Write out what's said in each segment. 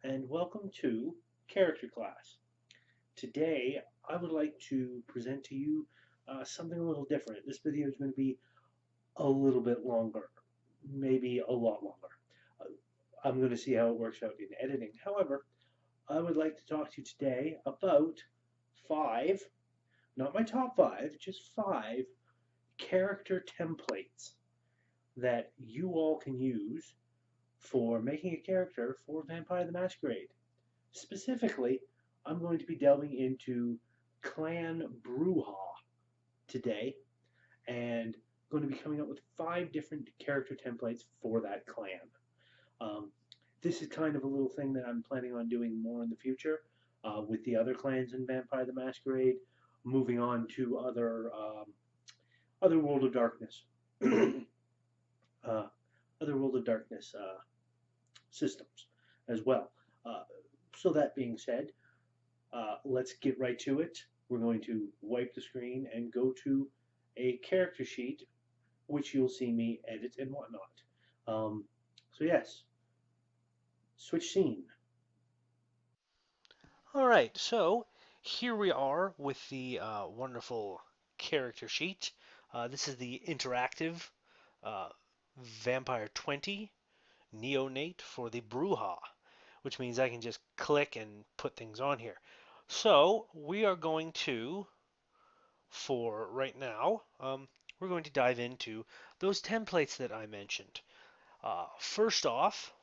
and welcome to Character Class. Today, I would like to present to you something a little different. This video is going to be a little bit longer, maybe a lot longer. Uh, I'm going to see how it works out in editing. However, I would like to talk to you today about five, not my top five, just five character templates that you all can use for making a character for Vampire the Masquerade. Specifically, I'm going to be delving into Clan Brujah today and going to be coming up with five different character templates for that clan. Um, this is kind of a little thing that I'm planning on doing more in the future with the other clans in Vampire the Masquerade, moving on to other World of Darkness, uh, other World of Darkness systems as well. Uh, so that being said, let's get right to it. We're going to wipe the screen and go to a character sheet, which you'll see me edit and whatnot. So yes, switch scene. All right, so here we are with the wonderful character sheet. This is the interactive uh, Vampire 20 neonate for the Brujah, which means I can just click and put things on here. So we are going to, for right now, we're going to dive into those templates that I mentioned. First off,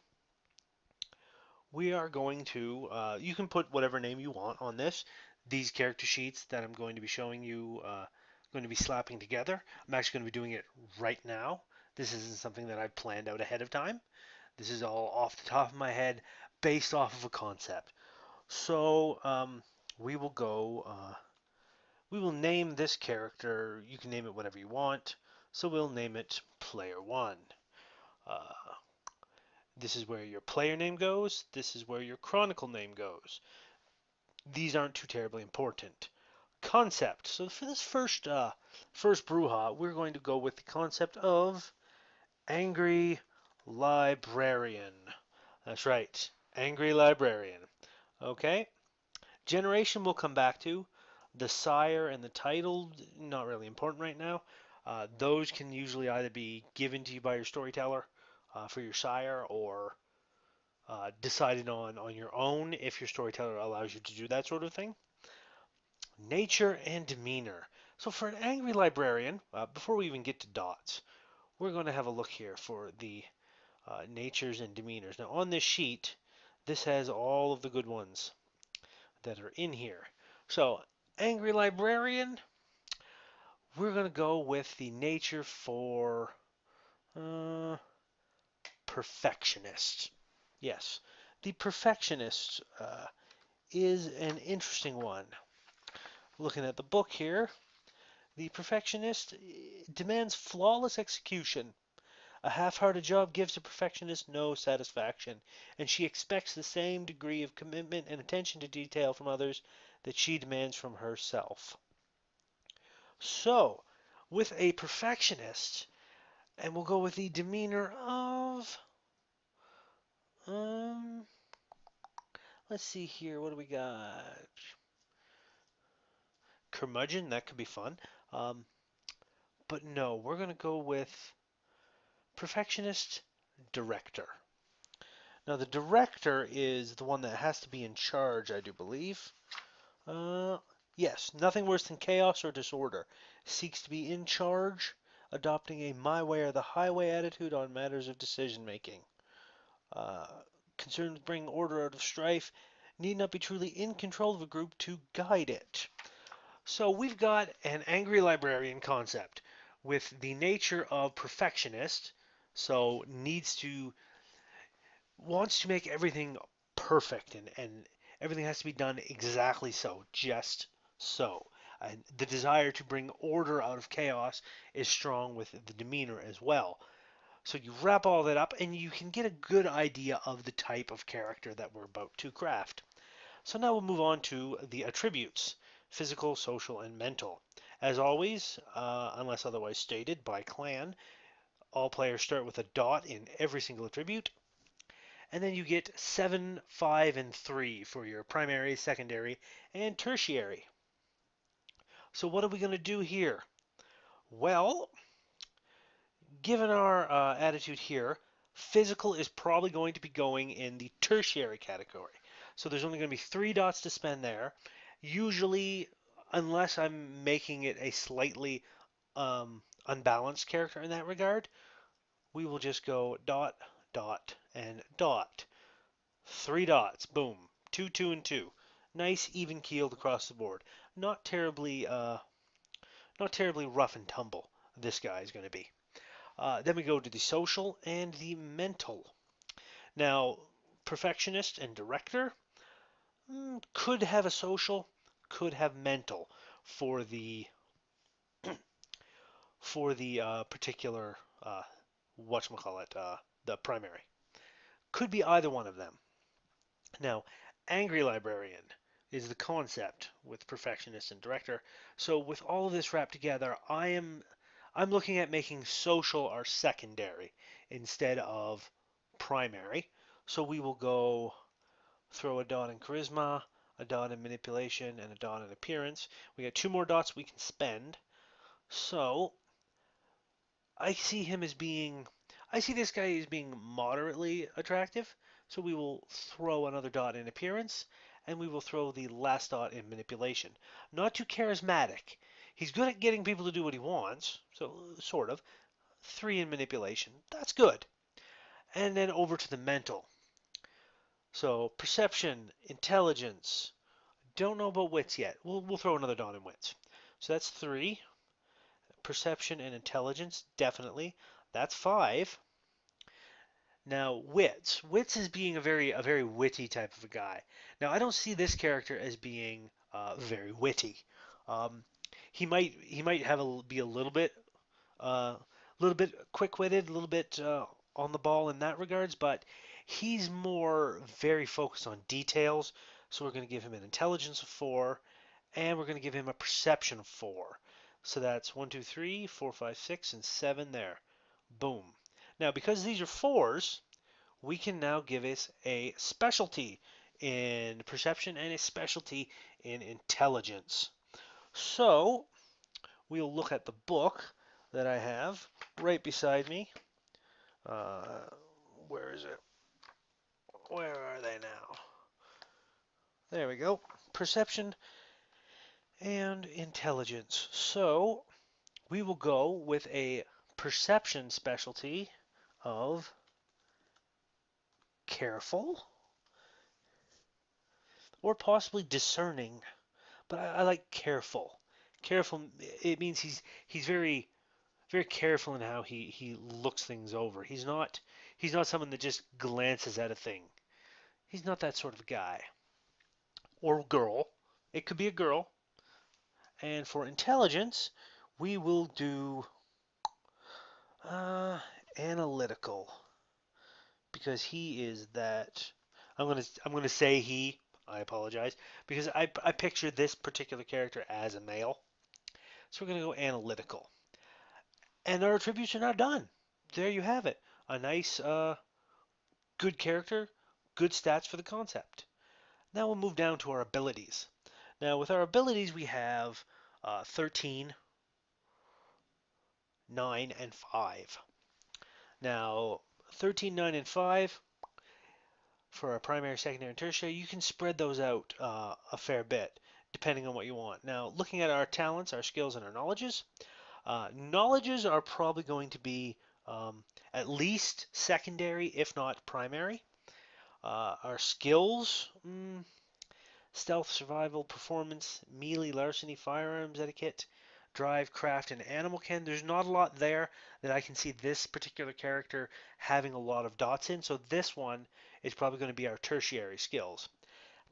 we are going to, you can put whatever name you want on this. These character sheets that I'm going to be showing you, going to be slapping together. I'm actually going to be doing it right now. This isn't something that I've planned out ahead of time. This is all off the top of my head, based off of a concept. So we will go, we will name this character, you can name it whatever you want. So we'll name it Player 1. Uh, this is where your player name goes. This is where your chronicle name goes. These aren't too terribly important. Concept. So for this first Brujah, we're going to go with the concept of angry librarian. That's right, angry librarian. Okay. Generation we'll come back to. The sire and the title, not really important right now. Those can usually either be given to you by your storyteller for your sire or decided on your own if your storyteller allows you to do that sort of thing. Nature and demeanor. So for an angry librarian, before we even get to dots, we're going to have a look here for the natures and demeanors. Now on this sheet, this has all of the good ones that are in here. So angry librarian, we're going to go with the nature for uh, perfectionist. Yes, the perfectionist is an interesting one. Looking at the book here, the perfectionist demands flawless execution. A half-hearted job gives a perfectionist no satisfaction, and she expects the same degree of commitment and attention to detail from others that she demands from herself. So, with a perfectionist, and we'll go with the demeanor of, um, let's see here, what do we got? Curmudgeon, that could be fun. Um, but no, we're going to go with perfectionist director. Now, the director is the one that has to be in charge, I do believe. Uh, yes, nothing worse than chaos or disorder. Seeks to be in charge, adopting a my way or the highway attitude on matters of decision making. Uh, Concerns bring order out of strife, need not be truly in control of a group to guide it. So we've got an angry librarian concept with the nature of perfectionist, so wants to make everything perfect and everything has to be done exactly so, just so. And the desire to bring order out of chaos is strong with the demeanor as well. So you wrap all that up and you can get a good idea of the type of character that we're about to craft. So now we'll move on to the attributes, physical, social, and mental. As always, unless otherwise stated by clan, all players start with a dot in every single attribute. And then you get 7, 5, and 3 for your primary, secondary, and tertiary. So what are we going to do here? Well, given our attitude here, physical is probably going to be going in the tertiary category. So there's only going to be 3 dots to spend there. Usually, unless I'm making it a slightly unbalanced character in that regard, we will just go dot, dot, and dot. 3 dots, boom. 2, 2, and 2. Nice, even keeled across the board. Not terribly, not terribly rough and tumble. This guy is going to be. Then we go to the social and the mental. Now, perfectionist and director could have a social, could have mental for the particular whatchamacallit, the primary. Could be either one of them. Now, angry librarian is the concept with perfectionist and director. So with all of this wrapped together, I'm looking at making social our secondary instead of primary. So we will go throw a dot in charisma, a dot in manipulation, and a dot in appearance. We got 2 more dots we can spend. So I see him as being, I see this guy as being moderately attractive. So we will throw another dot in appearance, and we will throw the last dot in manipulation. Not too charismatic. He's good at getting people to do what he wants, so sort of. 3 in manipulation. That's good. And then over to the mental. So perception, intelligence. Don't know about wits yet. We'll throw another dot in wits. So that's 3. Perception and intelligence, definitely. That's 5. Now, wits. Wits is being a very witty type of a guy. Now, I don't see this character as being very witty. Um, he might be a little bit quick-witted, a little bit on the ball in that regards, but he's more very focused on details. So we're going to give him an intelligence of 4, and we're going to give him a perception of 4. So that's 1, 2, 3, 4, 5, 6, and 7 there. Boom. Now, because these are 4s, we can now give us a specialty in perception and a specialty in intelligence. So we'll look at the book that I have right beside me. Uh, where is it? Where are they now? There we go. Perception and intelligence. So we will go with a perception specialty of careful or possibly discerning, but I like careful. Careful, it means he's very careful in how he looks things over. He's not someone that just glances at a thing. He's not that sort of guy or girl. It could be a girl. And for intelligence, we will do uh, analytical because he is that. I'm gonna say he. I apologize because I picture this particular character as a male. So we're gonna go analytical. And our attributes are now done. There you have it. A nice, good character, good stats for the concept. Now we'll move down to our abilities. Now with our abilities we have 13, 9, and 5. Now 13, 9, and 5 for our primary, secondary, and tertiary, you can spread those out a fair bit depending on what you want. Now looking at our talents, our skills, and our knowledges, knowledges are probably going to be at least secondary, if not primary. Our skills, stealth, survival, performance, melee, larceny, firearms etiquette, drive, craft, and animal ken. There's not a lot there that I can see this particular character having a lot of dots in, so this one is probably going to be our tertiary skills.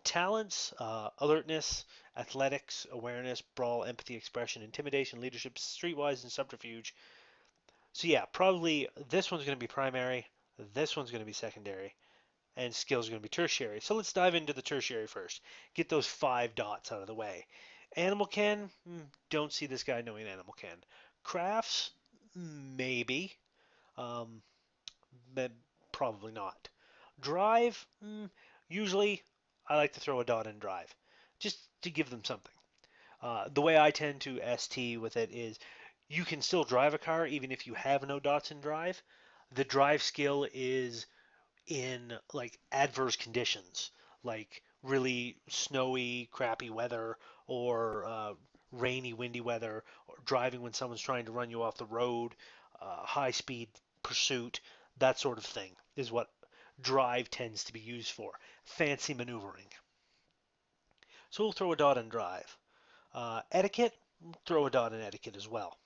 Talents, alertness, athletics, awareness, brawl, empathy, expression, intimidation, leadership, streetwise, and subterfuge. So yeah, probably this one's going to be primary, this one's going to be secondary, and skills are going to be tertiary. So let's dive into the tertiary first. Get those 5 dots out of the way. Animal Ken, don't see this guy knowing Animal Ken. Crafts, maybe, um, but probably not. Drive, usually I like to throw a dot in drive, just to give them something. The way I tend to ST with it is you can still drive a car even if you have no dots in drive. The drive skill is in like adverse conditions, like really snowy, crappy weather, or rainy, windy weather, or driving when someone's trying to run you off the road, high speed pursuit, that sort of thing is what drive tends to be used for. Fancy maneuvering. So we'll throw a dot in drive. Etiquette, throw a dot in etiquette as well.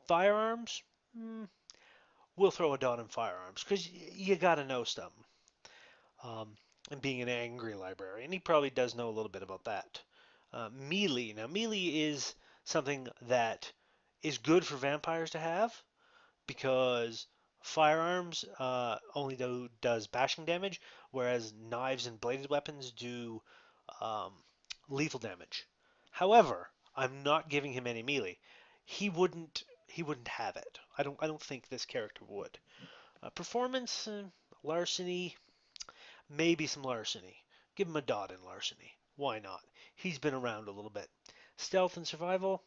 Firearms, mm, we'll throw a dot in firearms because you got to know stuff. um, and being an angry librarian, he probably does know a little bit about that. Melee. Now, melee is something that is good for vampires to have because firearms only does bashing damage, whereas knives and bladed weapons do um, lethal damage. However, I'm not giving him any melee. He wouldn't. He wouldn't have it. I don't think this character would. Performance, larceny, maybe some larceny. Give him a dot in larceny. Why not? He's been around a little bit. Stealth and survival,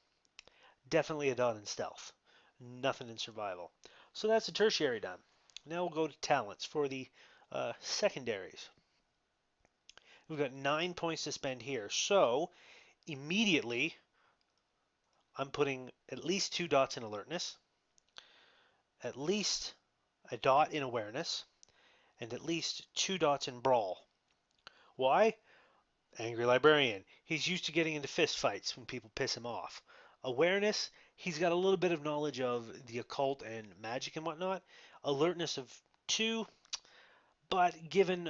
definitely a dot in stealth. Nothing in survival. So that's a tertiary done. Now we'll go to talents for the secondaries. We've got 9 points to spend here. So immediately I'm putting at least 2 dots in alertness, at least a dot in awareness, and at least 2 dots in brawl. Why? Angry librarian. He's used to getting into fist fights when people piss him off. Awareness. He's got a little bit of knowledge of the occult and magic and whatnot. Alertness of 2, but given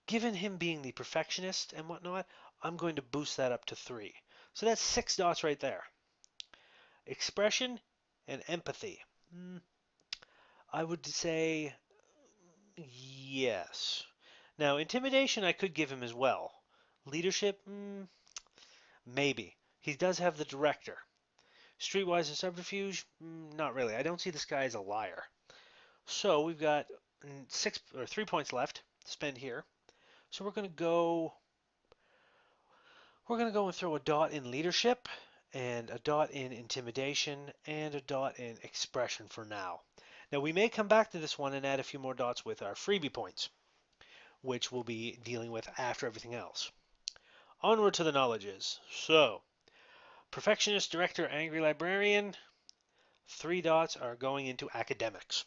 him being the perfectionist and whatnot, I'm going to boost that up to 3. So that's 6 dots right there. Expression and empathy. I would say yes. Now, intimidation I could give him as well. Leadership, maybe. He does have the director. Streetwise and subterfuge, not really. I don't see this guy as a liar. So we've got 3 points left to spend here. So we're gonna go and throw a dot in leadership and a dot in intimidation and a dot in expression for now. Now we may come back to this one and add a few more dots with our freebie points, which we'll be dealing with after everything else. Onward to the knowledges. So, perfectionist, director, angry librarian, 3 dots are going into academics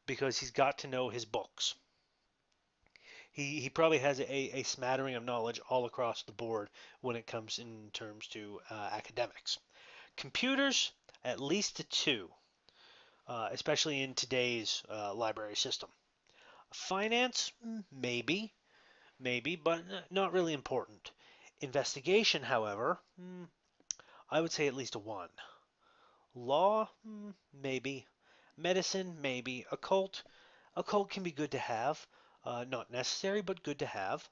because he's got to know his books. He probably has a smattering of knowledge all across the board when it comes in terms to academics. Computers, at least a 2, especially in today's library system. Finance, maybe, but not really important. Investigation, however, I would say at least a 1. Law, maybe. Medicine, maybe. Occult can be good to have. Not necessary, but good to have.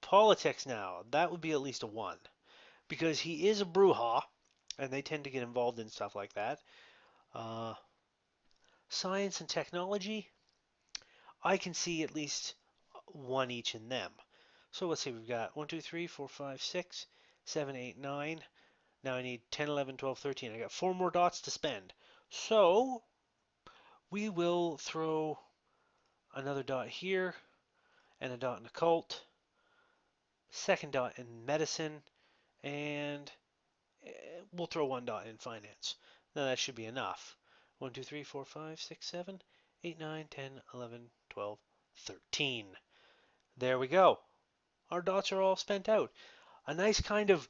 Politics now, that would be at least a 1. Because he is a Brujah, and they tend to get involved in stuff like that. Uh, Science and technology, I can see at least 1 each in them. So let's see, we've got 1, 2, 3, 4, 5, 6, 7, 8, 9. Now I need 10, 11, 12, 13. I got 4 more dots to spend. So we will throw another dot here and a dot in occult, second dot in medicine, and we'll throw 1 dot in finance. Now that should be enough. 1, 2, 3, 4, 5, 6, 7, 8, 9, 10, 11, 12, 13. There we go. Our dots are all spent out. A nice kind of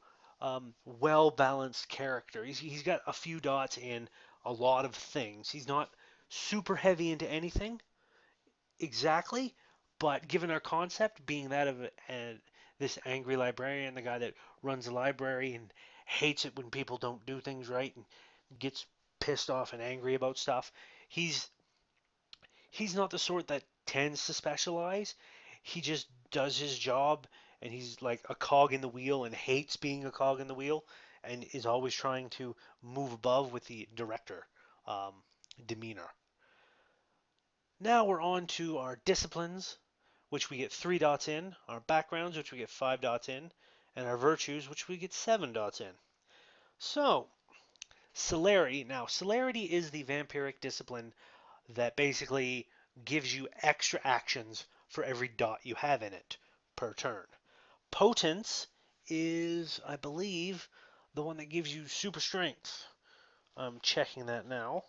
well-balanced character. He's got a few dots in a lot of things. He's not super heavy into anything exactly, but given our concept being that of this angry librarian, the guy that runs a library and hates it when people don't do things right and gets pissed off and angry about stuff, he's he's not the sort that tends to specialize. He just does his job and he's like a cog in the wheel and hates being a cog in the wheel and is always trying to move above with the director um, demeanor. Now we're on to our disciplines, which we get 3 dots in, our backgrounds, which we get 5 dots in, and our virtues, which we get 7 dots in. So, celerity. Now, celerity is the vampiric discipline that basically gives you extra actions for every dot you have in it per turn. Potence is, I believe, the one that gives you super strength. I'm checking that now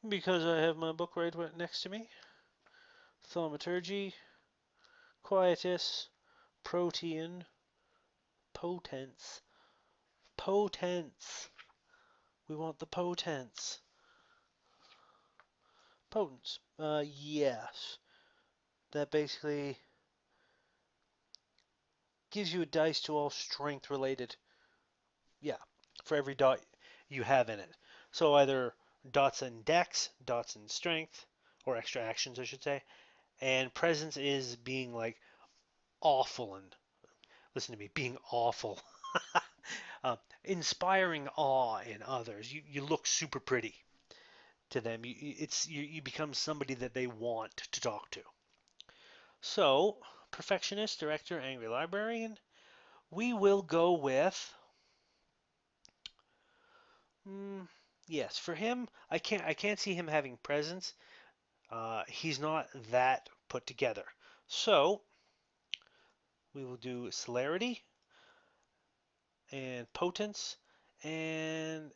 because I have my book right next to me. Thaumaturgy, Quietus, Protean, Potence. Potence. We want the potence. Potence. Yes. That basically gives you a dice to all strength related. Yeah, for every dot you have in it. So either dots in dex, dots in strength, or extra actions, I should say. And presence is being like awful and listen to me, being awful. Inspiring awe in others. You look super pretty to them. You become somebody that they want to talk to. So, perfectionist, director, angry librarian. We will go with yes, for him. I can't see him having presence. He's not that put together. So we will do celerity and potence and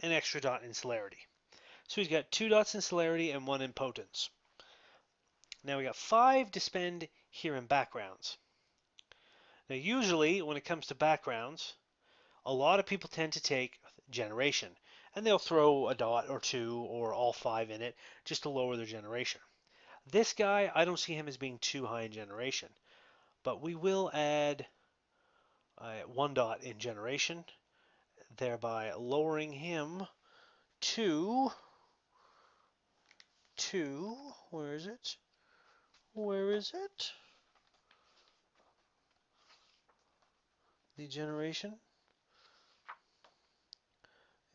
an extra dot in celerity. So he's got 2 dots in celerity and 1 in potence. Now we got 5 to spend here in backgrounds. Now usually when it comes to backgrounds, a lot of people tend to take generation and they'll throw a dot or 2 or all 5 in it just to lower their generation. This guy, I don't see him as being too high in generation, but we will add 1 dot in generation, thereby lowering him to where is it? Where is it? The generation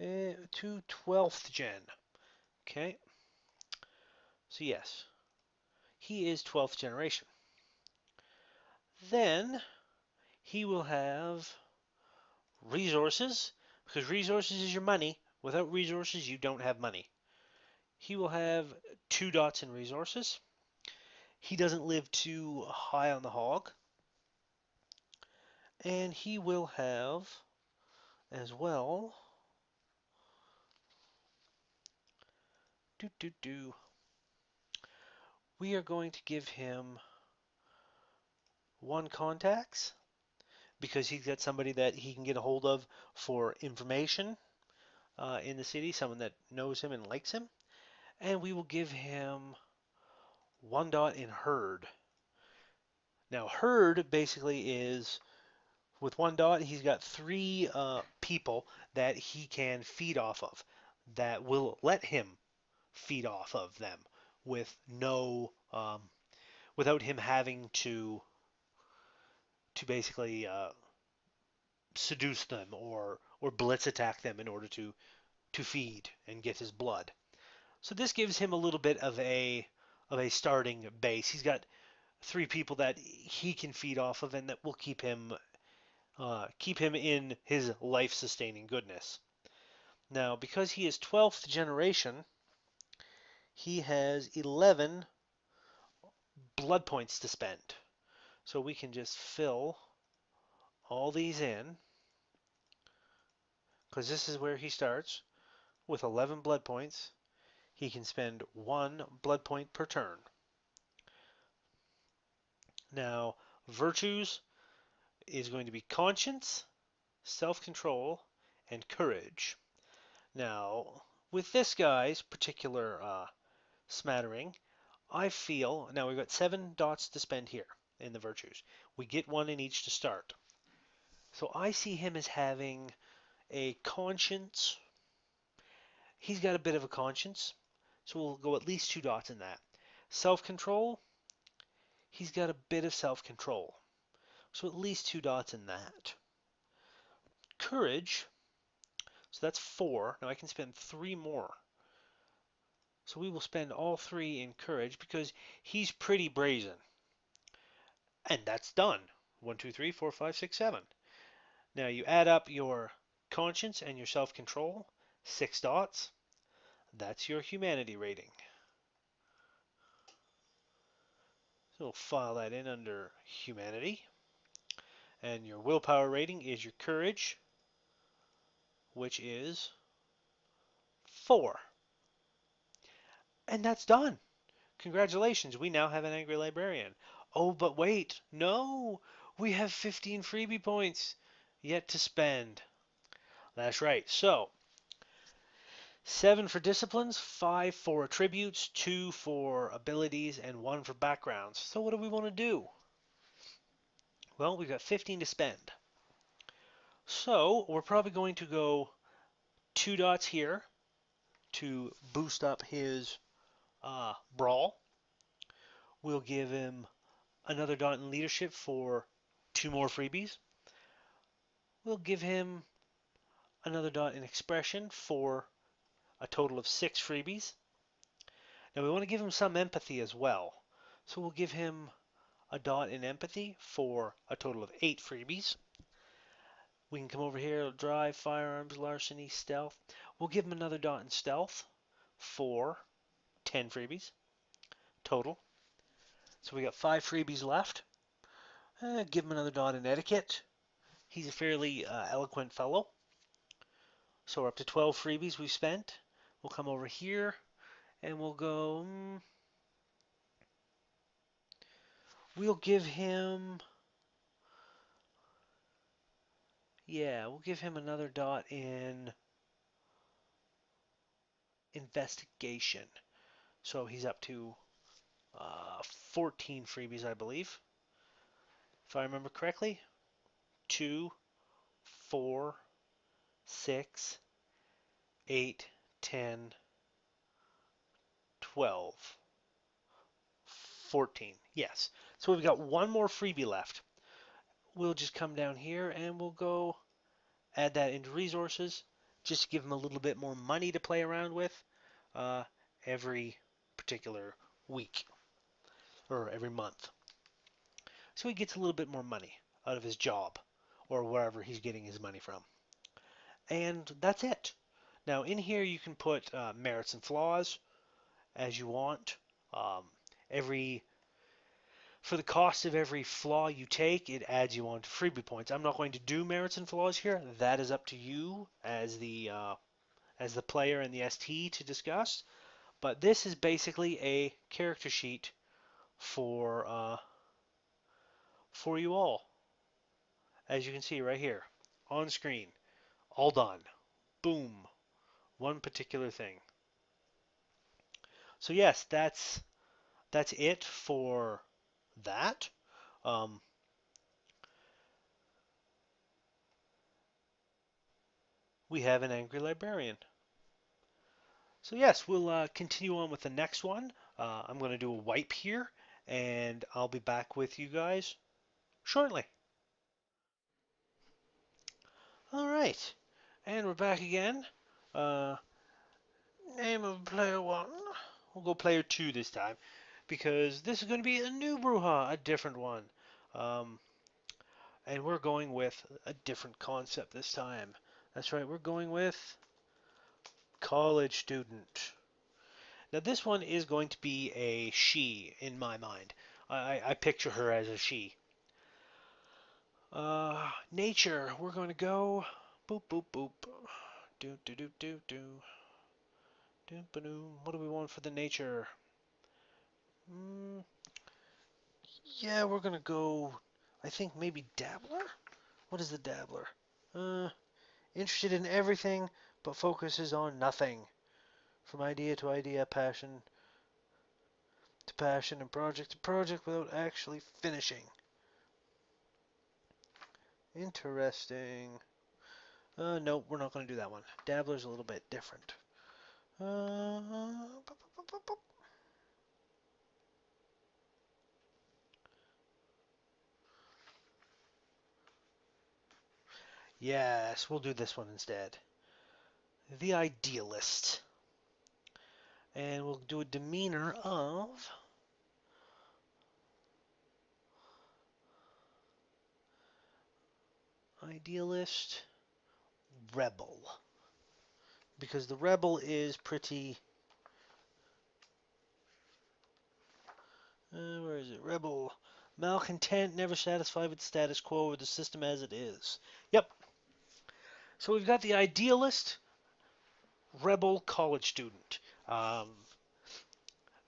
to 12th gen. Okay, so yes, he is 12th generation. Then he will have resources, because resources is your money. Without resources, you don't have money. He will have 2 dots in resources. He doesn't live too high on the hog. And he will have as well. We are going to give him 1 contacts because he's got somebody that he can get a hold of for information in the city, someone that knows him and likes him. And we will give him 1 dot in herd. Now, herd basically is with 1 dot, he's got 3 people that he can feed off of that will let him feed off of them with no without him having to basically seduce them or blitz attack them in order to feed and get his blood. So this gives him a little bit of a starting base. He's got 3 people that he can feed off of and that will keep him in his life-sustaining goodness. Now, because he is 12th generation, he has 11 blood points to spend. So we can just fill all these in because this is where he starts with 11 blood points. He can spend 1 blood point per turn. Now, virtues is going to be conscience, self-control, and courage. Now, with this guy's particular smattering, I feel, now we've got 7 dots to spend here in the virtues. We get 1 in each to start. So I see him as having a conscience. He's got a bit of a conscience, so we'll go at least 2 dots in that. Self-control, he's got a bit of self-control, so at least 2 dots in that. Courage, so that's 4. Now I can spend 3 more. So we will spend all 3 in courage because he's pretty brazen. And that's done. 1, 2, 3, 4, 5, 6, 7. Now you add up your conscience and your self-control, 6 dots. That's your humanity rating. So we'll file that in under humanity. And your willpower rating is your courage, which is 4. And that's done. Congratulations, we now have an angry librarian. Oh, but wait, no, we have 15 freebie points yet to spend. That's right. So, 7 for disciplines, 5 for attributes, 2 for abilities, and 1 for backgrounds. So what do we want to do? Well, we've got 15 to spend. So, we're probably going to go 2 dots here to boost up his brawl. We'll give him another dot in leadership for 2 more freebies. We'll give him another dot in expression for a total of 6 freebies. Now we want to give him some empathy as well. So we'll give him a dot in empathy for a total of 8 freebies. We can come over here, drive, firearms, larceny, stealth. We'll give him another dot in stealth for 10 freebies total. So we got 5 freebies left. Give him another dot in etiquette. He's a fairly eloquent fellow. So we're up to 12 freebies we've spent. We'll come over here and we'll go, we'll give him, we'll give him another dot in investigation. So he's up to 14 freebies, I believe. If I remember correctly, 2, 4, 6, 8, 10, 12, 14. Yes. So we've got one more freebie left. We'll just come down here and we'll go add that into resources. Just to give him a little bit more money to play around with uh, every particular week or every month. So he gets a little bit more money out of his job or wherever he's getting his money from. And that's it. Now in here you can put merits and flaws as you want. Um, every For the cost of every flaw you take, it adds you on to freebie points. I'm not going to do merits and flaws here. That is up to you as the player and the ST to discuss. But this is basically a character sheet for you all, as you can see right here on screen. All done. Boom. One particular thing. So yes, that's it for that. Um, we have an angry librarian. So yes, we'll continue on with the next one. I'm going to do a wipe here, and I'll be back with you guys shortly. All right, and we're back again. Uh, Name of player one. We'll go player two this time, because this is going to be a new Brujah, a different one. Um, and we're going with a different concept this time. That's right, we're going with college student. Now this one is going to be a she in my mind. I picture her as a she. Nature. We're going to go boop boop boop. Do do do do do. Do do. What do we want for the nature? Mm, yeah, we're gonna go. I think maybe dabbler. What is the dabbler? Uh, Interested in everything, but focuses on nothing. From idea to idea, passion to passion, and project to project without actually finishing. Interesting. No, we're not going to do that one. Dabbler's a little bit different. Uh, yes, we'll do this one instead. The Idealist. And we'll do a demeanor of idealist rebel. Because the rebel is pretty. Where is it? Rebel. Malcontent, never satisfied with the status quo or the system as it is. Yep. So we've got the idealist rebel college student. Um,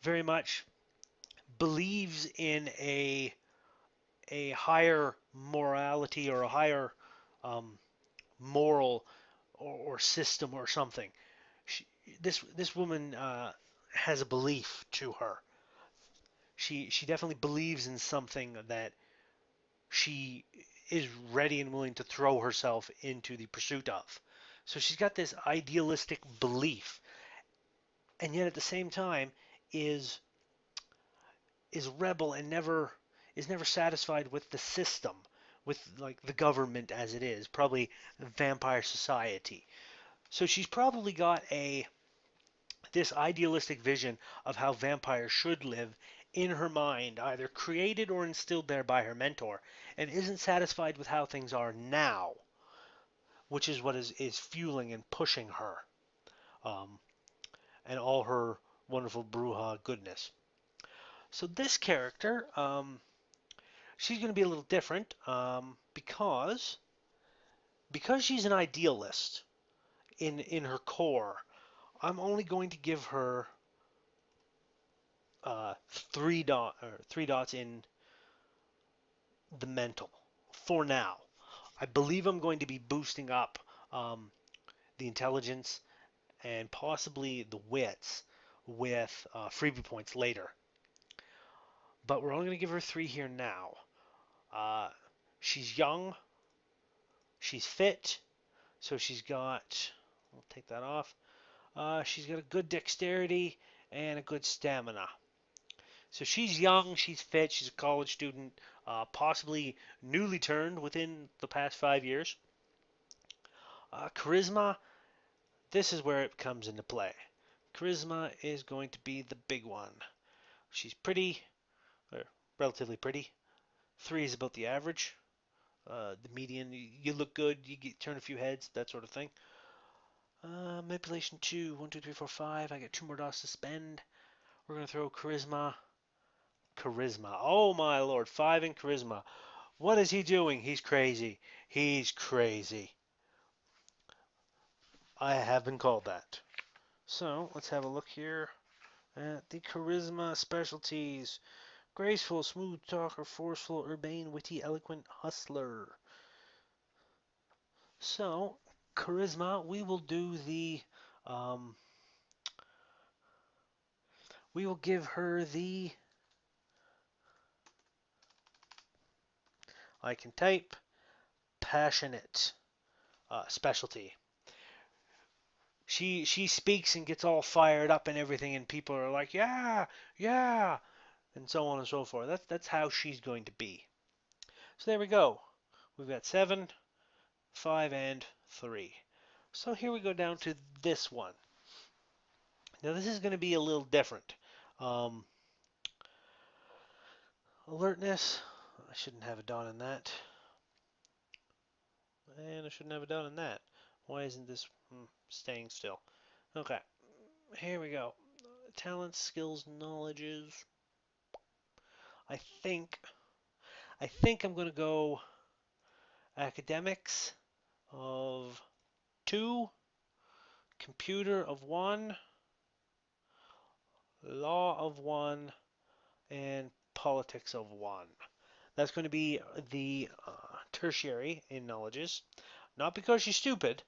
very much believes in a higher morality or a higher um, moral or system or something. She, this woman has a belief to her. She definitely believes in something that she is ready and willing to throw herself into the pursuit of. So she's got this idealistic belief, and yet at the same time is is rebel and never satisfied with the system, with like the government as it is, probably vampire society. So she's probably got a this idealistic vision of how vampires should live in her mind, either created or instilled there by her mentor, and isn't satisfied with how things are now, which is what is fueling and pushing her, um, and all her wonderful Brujah goodness. So this character, she's going to be a little different because she's an idealist in her core. I'm only going to give her 3 dots in the mental for now. I believe I'm going to be boosting up um, the intelligence and possibly the wits with freebie points later. But we're only going to give her 3 here now. Uh, she's young, she's fit, so she's got. I'll take that off. She's got a good dexterity and a good stamina. So she's young, she's fit, she's a college student, possibly newly turned within the past 5 years. Charisma, this is where it comes into play. Charisma is going to be the big one. She's pretty, or relatively pretty. 3 is about the average. The median, you look good, you turn a few heads, that sort of thing. Manipulation 2, 1, 2, 3, 4, 5. I get 2 more dots to spend. We're going to throw charisma. Charisma. Oh my lord, 5 in charisma. What is he doing? He's crazy. He's crazy. I have been called that. So let's have a look here at the charisma specialties. Graceful, smooth talker, forceful, urbane, witty, eloquent, hustler. So, charisma, um, we will give her the, I can type, passionate specialty. She speaks and gets all fired up and everything, and people are like, yeah, yeah, and so on and so forth. That's how she's going to be. So there we go. We've got 7, 5, and 3. So here we go down to this one. Now this is going to be a little different. Um, Alertness. I shouldn't have a dot in that. And I shouldn't have a dot in that. Why isn't this staying still? Okay, here we go. Talents, skills, knowledges. I think I think I'm going to go academics of 2, computer of 1, law of 1, and politics of 1. That's going to be the tertiary in knowledges. Not because she's stupid,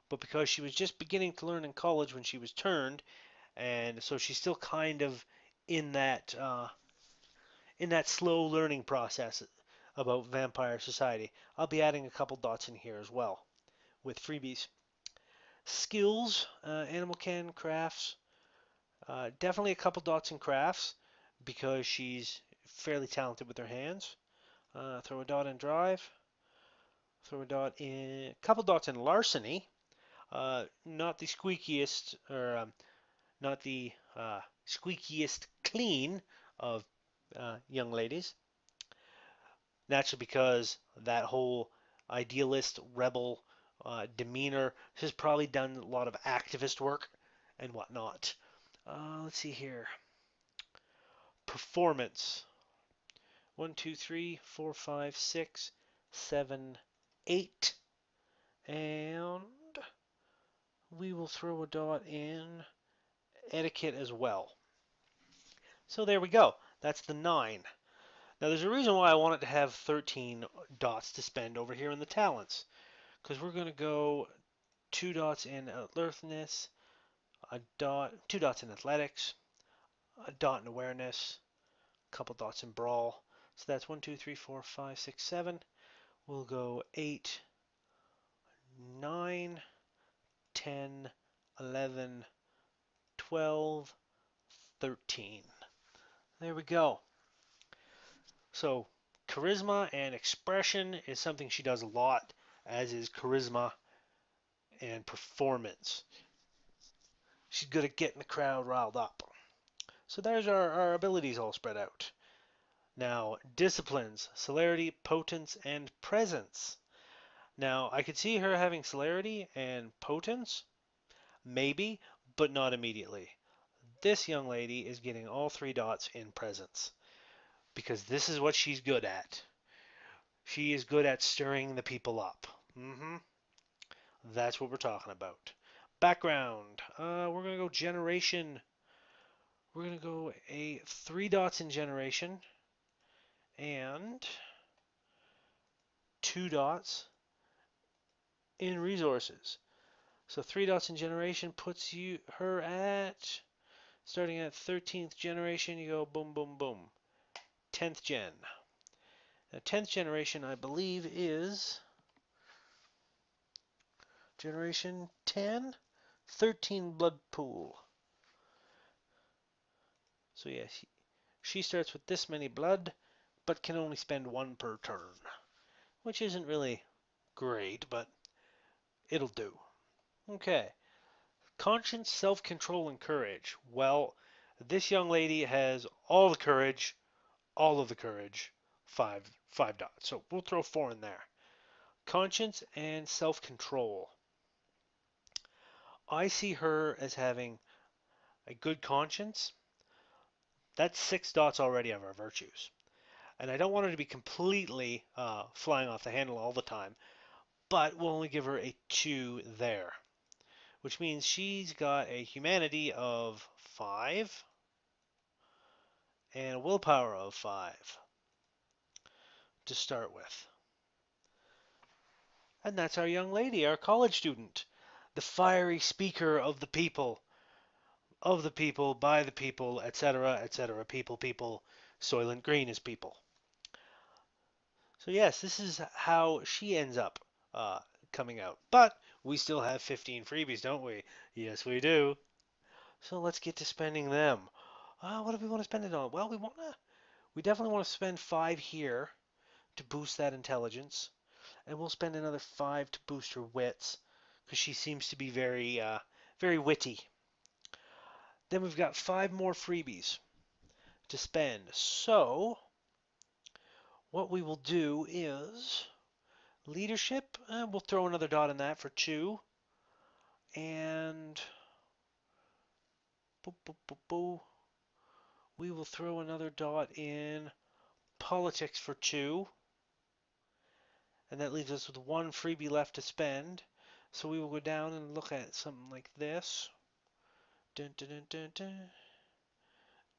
but because she was just beginning to learn in college when she was turned, and so she's still kind of in that slow learning process about vampire society. I'll be adding a couple dots in here as well with freebies. Skills, animal can, crafts, definitely a couple dots in crafts because she's fairly talented with her hands. Throw a dot in drive. Throw a dot in, a couple dots in larceny. Not the squeakiest, or not the squeakiest clean of young ladies. Naturally, because that whole idealist rebel demeanor has probably done a lot of activist work and whatnot. Let's see here. Performance. 1, 2, 3, 4, 5, 6, 7, 8. And we will throw a dot in etiquette as well. So there we go. That's the 9. Now there's a reason why I wanted to have 13 dots to spend over here in the talents. Because we're going to go 2 dots in alertness, a dot, 2 dots in athletics, a dot in awareness, a couple dots in brawl. So that's 1, 2, 3, 4, 5, 6, 7. We'll go 8, 9, 10, 11, 12, 13. There we go. So charisma and expression is something she does a lot, as is charisma and performance. She's good at getting the crowd riled up. So there's our abilities all spread out. Now, disciplines, celerity, potence, and presence. Now, I could see her having celerity and potence, maybe, but not immediately. This young lady is getting all 3 dots in presence because this is what she's good at. She is good at stirring the people up. That's what we're talking about. Background. We're going to go generation. We're going to go 3 dots in generation and 2 dots in resources. So 3 dots in generation puts her at, starting at 13th generation, you go boom, boom, boom. 10th gen. Now 10th generation, I believe, is generation 10, 13 blood pool. So yeah, she starts with this many blood, but can only spend 1 per turn, which isn't really great, but it'll do. Okay. Conscience, self-control, and courage. Well, this young lady has all the courage, all of the courage, five dots. So we'll throw 4 in there. Conscience and self-control. I see her as having a good conscience. That's 6 dots already of our virtues. And I don't want her to be completely flying off the handle all the time, but we'll only give her a 2 there, which means she's got a humanity of 5 and a willpower of 5 to start with. And that's our young lady, our college student, the fiery speaker of the people, by the people, etc., etc. People, Soylent Green is people. So yes, this is how she ends up coming out. But we still have 15 freebies, don't we? Yes, we do. So let's get to spending them. What do we want to spend it on? Well, we definitely want to spend 5 here to boost that intelligence, and we'll spend another 5 to boost her wits, because she seems to be very witty. Then we've got 5 more freebies to spend. So what we will do is leadership. We'll throw another dot in that for 2, and we will throw another dot in politics for 2, and that leaves us with 1 freebie left to spend. So we will go down and look at something like this. Dun, dun, dun, dun, dun.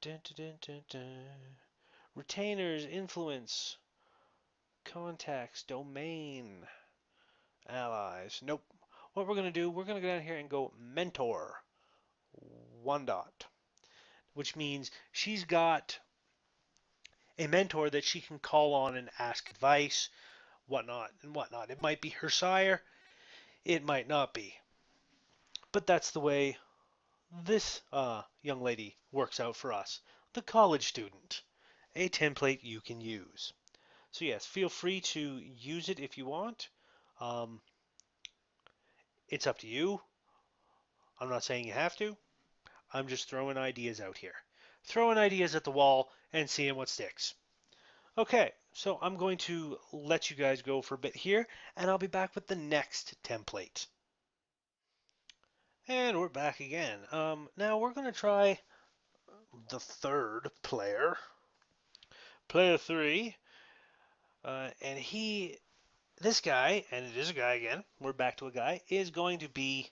Dun, dun, dun, dun, dun. Retainers, influence, contacts, domain, allies. Nope. What we're going to do, we're going to go down here and go mentor. 1 dot. Which means she's got a mentor that she can call on and ask advice, whatnot, and whatnot. It might be her sire, it might not be. But that's the way this young lady works out for us. The college student. A template you can use. So yes, feel free to use it if you want. It's up to you. I'm not saying you have to. I'm just throwing ideas out here. Throwing ideas at the wall and seeing what sticks. Okay, so I'm going to let you guys go for a bit here, and I'll be back with the next template. And we're back again. Now we're going to try the third player, player three, and this guy, and it is a guy again, we're back to a guy, is going to be.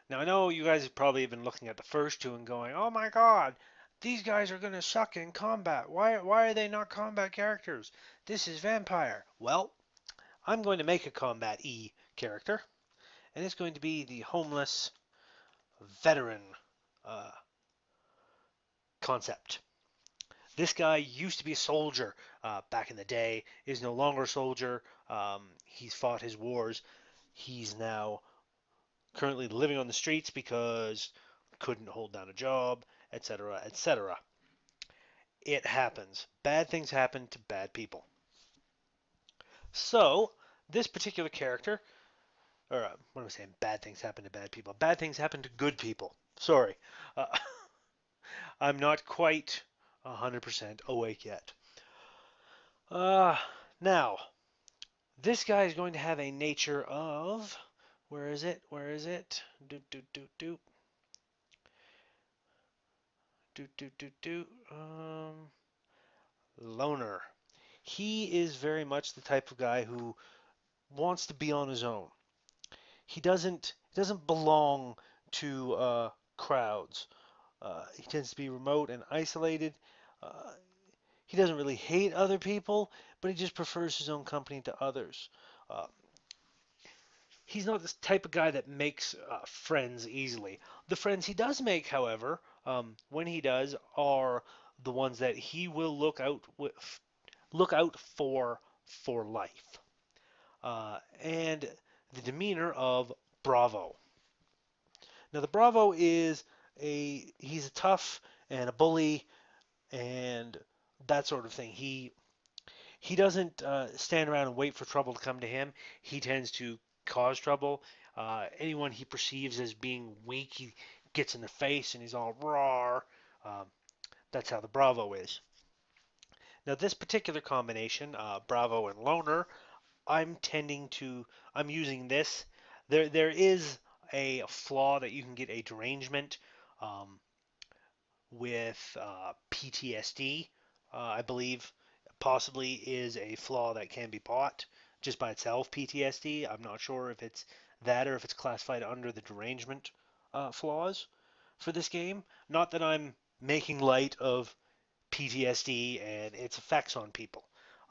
Now I know you guys probably have been looking at the first two and going, "Oh my God, these guys are going to suck in combat. Why are they not combat characters? This is vampire." Well, I'm going to make a combat E character, and it's going to be the homeless veteran uh, concept. This guy used to be a soldier back in the day, is no longer a soldier. He's fought his wars. He's now currently living on the streets because couldn't hold down a job, etc., etc. It happens. Bad things happen to bad people. So, this particular character, or what am I saying? Bad things happen to bad people. Bad things happen to good people. Sorry. Uh, I'm not quite 100% awake yet. Uh, Now, this guy is going to have a nature of. Where is it? Where is it? Do, do, do, do. Do, do, do, do. Loner. He is very much the type of guy who wants to be on his own. He doesn't belong to crowds. He tends to be remote and isolated. Uh, he doesn't really hate other people, but he just prefers his own company to others. Uh, he's not this type of guy that makes friends easily. The friends he does make, however, when he does, are the ones that he will look out for life. And the demeanor of Bravo. Now the Bravo is he's a tough and a bully and that sort of thing. He doesn't stand around and wait for trouble to come to him. He tends to cause trouble. Anyone he perceives as being weak, he gets in the face and he's all raw. Um, that's how the Bravo is. Now this particular combination, Bravo and Loner, I'm using this. There is a flaw that you can get a derangement um, with PTSD. I believe possibly is a flaw that can be bought just by itself. PTSD. I'm not sure if it's that or if it's classified under the derangement flaws for this game. Not that I'm making light of PTSD and its effects on people.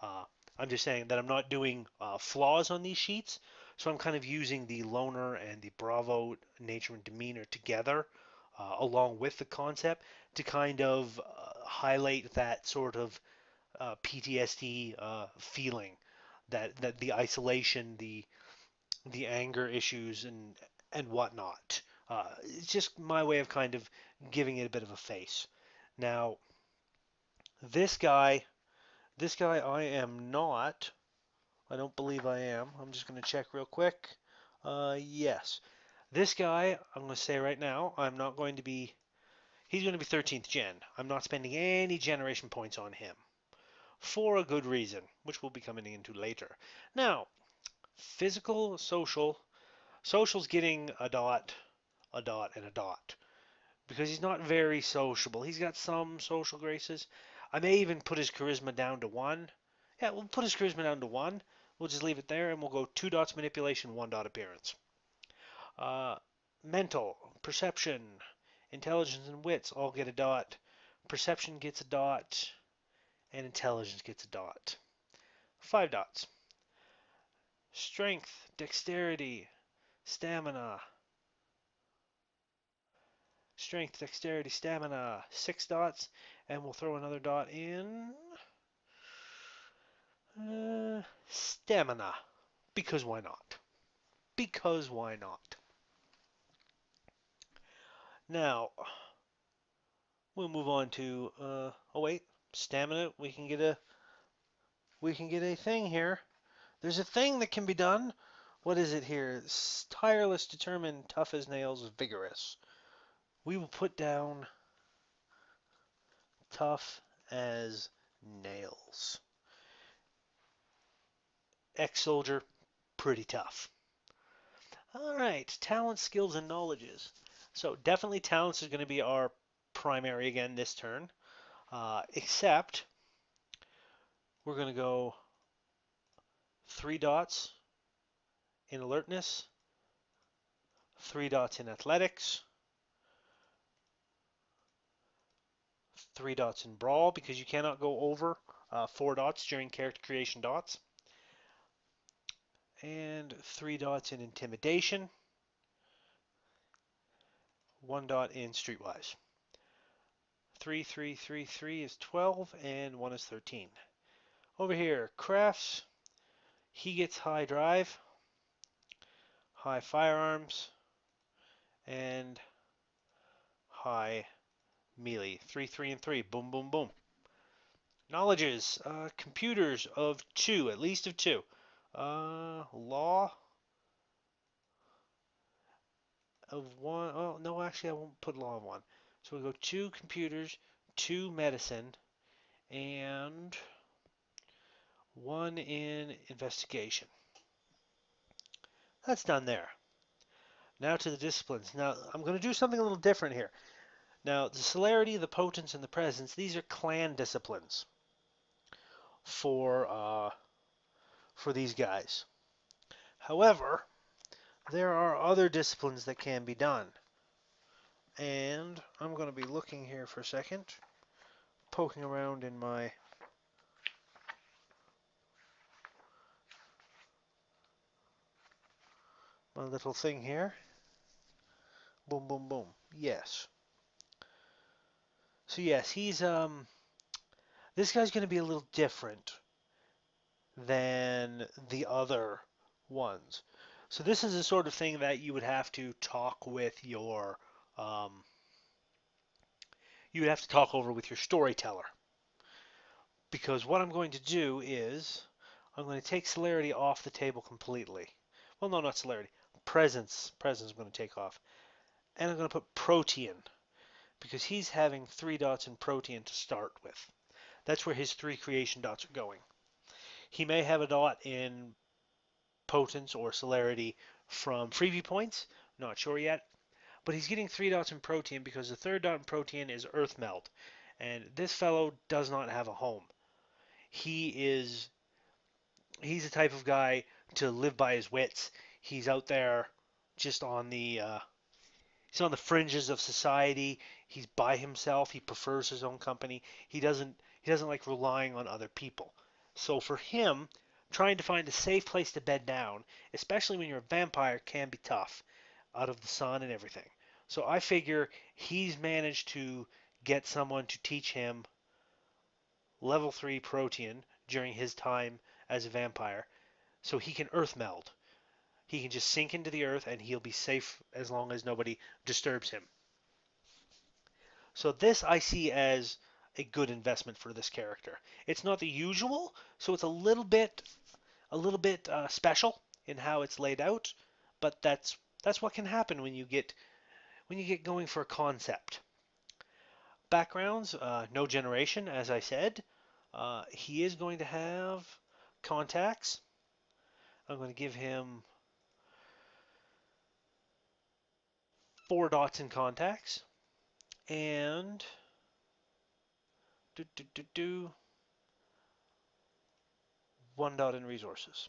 Uh, I'm just saying that I'm not doing flaws on these sheets, so I'm kind of using the loner and the Bravo nature and demeanor together, along with the concept, to kind of highlight that sort of PTSD feeling, that the isolation, the anger issues, and whatnot. It's just my way of kind of giving it a bit of a face. Now, this guy, this guy, I am not. I don't believe I am. I'm just going to check real quick. Yes. This guy, I'm going to say right now, I'm not going to be. He's going to be 13th gen. I'm not spending any generation points on him. For a good reason, which we'll be coming into later. Now, physical, social. Social's getting a dot, and a dot. Because he's not very sociable. He's got some social graces. I may even put his charisma down to 1. Yeah, we'll put his charisma down to 1. We'll just leave it there, and we'll go 2 dots manipulation, 1 dot appearance. Uh, Mental, perception, intelligence, and wits all get a dot. Perception gets a dot, and intelligence gets a dot. 5 dots. Strength, dexterity, stamina. Strength, dexterity, stamina. 6 dots, and we'll throw another dot in. Stamina. Because why not? Because why not? Now, we'll move on to, oh wait, stamina, we can get a thing here. There's a thing that can be done. What is it here? Tireless, determined, tough as nails, vigorous. We will put down tough as nails. Ex-soldier, pretty tough. All right, talents, skills, and knowledges. So definitely talents is going to be our primary again this turn. Except we're going to go 3 dots in alertness, 3 dots in athletics, 3 dots in brawl because you cannot go over 4 dots during character creation dots, and 3 dots in intimidation, 1 dot in streetwise. 3, 3, 3, 3 is 12, and 1 is 13. Over here, crafts, he gets high drive, high firearms, and high melee. 3, 3, and 3. Boom, boom, boom. Knowledges, computers of 2, at least of 2. Law of 1. Oh, no, actually, I won't put law of 1. So we'll go 2 computers, 2 medicine, and 1 in investigation. That's done there. Now to the disciplines. Now, I'm going to do something a little different here. Now, the celerity, the potence, and the presence, these are clan disciplines for these guys. However, there are other disciplines that can be done. And I'm going to be looking here for a second, poking around in my little thing here. Boom, boom, boom. Yes. So yes, he's this guy's going to be a little different than the other ones. So this is the sort of thing that you would have to talk with your you would have to talk over with your storyteller. Because what I'm going to do is I'm going to take celerity off the table completely. Well, no, not celerity. Presence. Presence I'm going to take off. And I'm going to put protean because he's having 3 dots in protean to start with. That's where his 3 creation dots are going. He may have a dot in potence or celerity from freebie points. Not sure yet. But he's getting 3 dots in protean because the 3rd dot in protean is earth melt. And this fellow does not have a home. He's the type of guy to live by his wits. He's out there just on the he's on the fringes of society. He's by himself. He prefers his own company. He doesn't like relying on other people. So for him, trying to find a safe place to bed down, especially when you're a vampire, can be tough out of the sun and everything. So I figure he's managed to get someone to teach him level 3 protean during his time as a vampire so he can earth meld. He can just sink into the earth and he'll be safe as long as nobody disturbs him. So this I see as a good investment for this character. It's not the usual, so it's a little bit special in how it's laid out, but that's what can happen when you get going for a concept. Backgrounds, no generation, as I said. He is going to have contacts. I'm going to give him 4 dots in contacts and do, do, do, do, 1 dot in resources.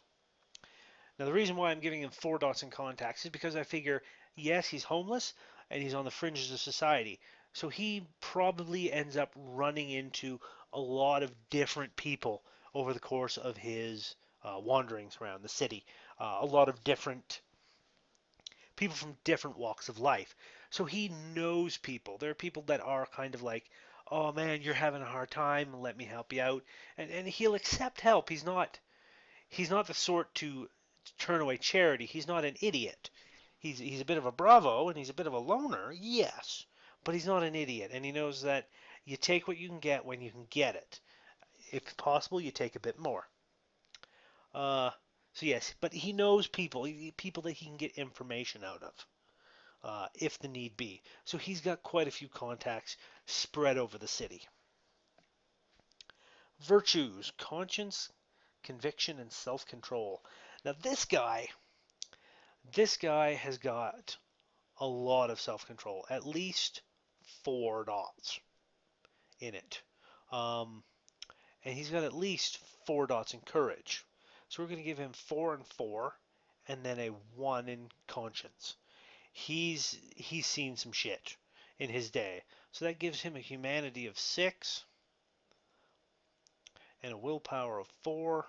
Now the reason why I'm giving him 4 dots in contacts is because I figure, yes, he's homeless and he's on the fringes of society. So he probably ends up running into a lot of different people over the course of his wanderings around the city. A lot of different people from different walks of life. So he knows people. There are people that are kind of like, oh man, you're having a hard time, let me help you out. And he'll accept help. He's not the sort to turn away charity. He's not an idiot. He's a bit of a bravo and he's a bit of a loner, yes, but he's not an idiot. And he knows that you take what you can get when you can get it. If possible, you take a bit more. Uh, so yes, but he knows people, people that he can get information out of. if the need be. So he's got quite a few contacts spread over the city. Virtues: conscience, conviction, and self-control. Now this guy has got a lot of self-control, at least 4 dots in it. Um, and he's got at least 4 dots in courage. So we're going to give him 4 and 4, and then a 1 in conscience. He's seen some shit in his day. So that gives him a humanity of 6 and a willpower of 4,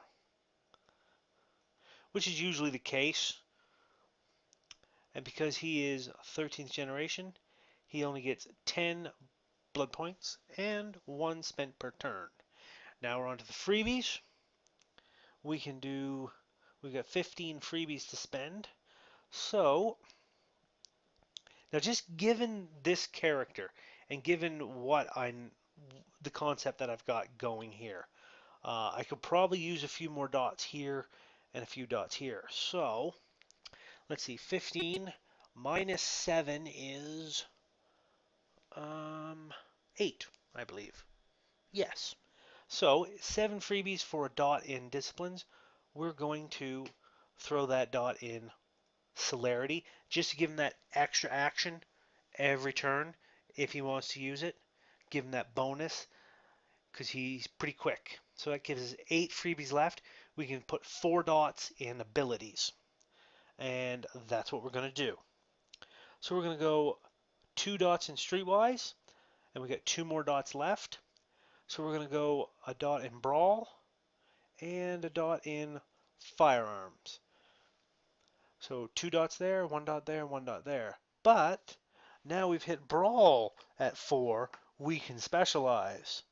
which is usually the case. And because he is 13th generation, he only gets 10 blood points and 1 spent per turn. Now we're on to the freebies. We've got 15 freebies to spend. So, now just given this character and given the concept that I've got going here, I could probably use a few more dots here and a few dots here. So, let's see, 15 minus 7 is 8, I believe. Yes. So 7 freebies for a dot in disciplines. We're going to throw that dot in celerity just to give him that extra action every turn if he wants to use it. Give him that bonus because he's pretty quick. So that gives us 8 freebies left. We can put 4 dots in abilities. And that's what we're going to do. So we're going to go 2 dots in Streetwise, and we got 2 more dots left. So we're going to go a dot in Brawl and a dot in Firearms. So 2 dots there, 1 dot there, 1 dot there. But now we've hit Brawl at 4, we can specialize.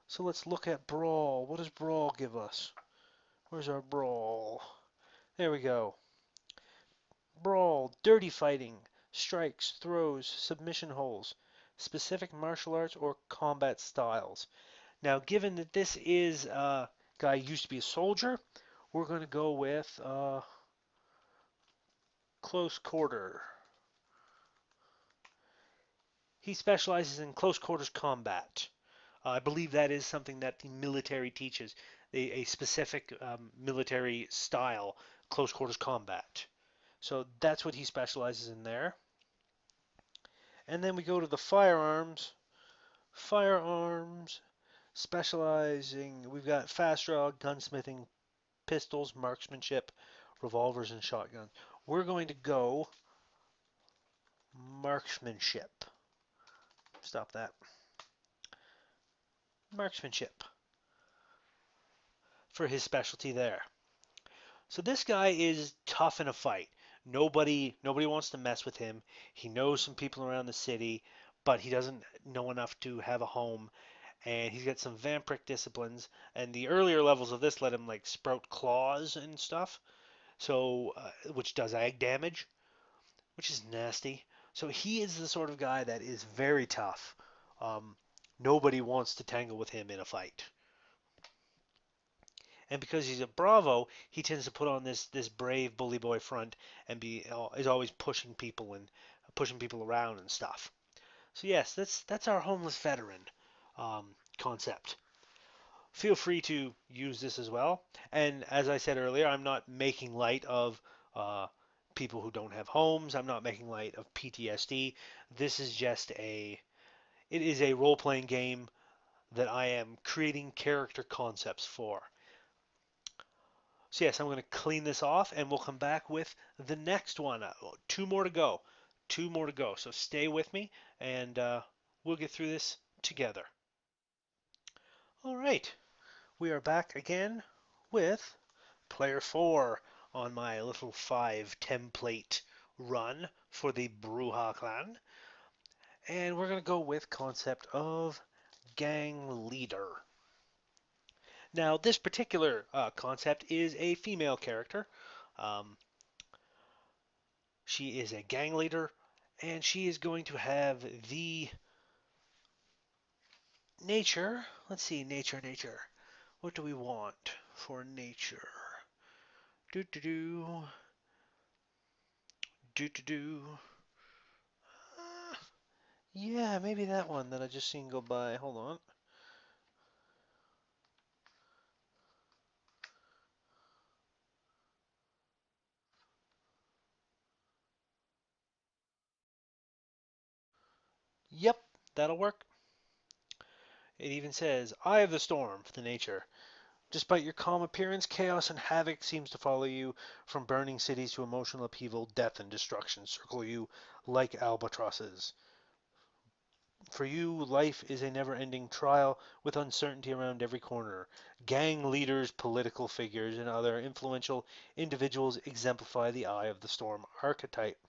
So let's look at Brawl. What does Brawl give us? Where's our Brawl? There we go. Brawl, dirty fighting, strikes, throws, submission holds, specific martial arts or combat styles. Now, given that this is a guy who used to be a soldier, we're going to go with close quarter. He specializes in close quarters combat. I believe that is something that the military teaches, a specific military style, close quarters combat. So that's what he specializes in there. And then we go to the firearms. Firearms, specializing, we've got fast draw, gunsmithing, pistols, marksmanship, revolvers, and shotguns. We're going to go marksmanship. Stop that. Marksmanship for his specialty there. So this guy is tough in a fight. Nobody wants to mess with him. He knows some people around the city, but he doesn't know enough to have a home. And he's got some vampiric disciplines. And the earlier levels of this let him like sprout claws and stuff. So which does ag damage, which is nasty. So he is the sort of guy that is very tough. Um, Nobody wants to tangle with him in a fight. And because he's a Bravo, he tends to put on this brave bully boy front and is always pushing people and pushing people around and stuff. So yes, that's our homeless veteran concept. Feel free to use this as well. And as I said earlier, I'm not making light of uh, people who don't have homes. I'm not making light of PTSD. This is just it is a role-playing game that I am creating character concepts for. So yes, I'm going to clean this off and we'll come back with the next one. 2 more to go. 2 more to go. So stay with me and we'll get through this together. All right. We are back again with player 4 on my little 5 template run for the Brujah clan. And we're going to go with concept of gang leader. Now, this particular concept is a female character. Um, She is a gang leader, and she is going to have the nature. Let's see, nature. What do we want for nature? Do do do do do do. Yeah, maybe that one that I just seen go by. Hold on. Yep, that'll work. It even says, Eye of the Storm for the nature. Despite your calm appearance, chaos and havoc seems to follow you. From burning cities to emotional upheaval, death and destruction circle you like albatrosses. For you, life is a never-ending trial with uncertainty around every corner. Gang leaders, political figures, and other influential individuals exemplify the Eye of the Storm archetype.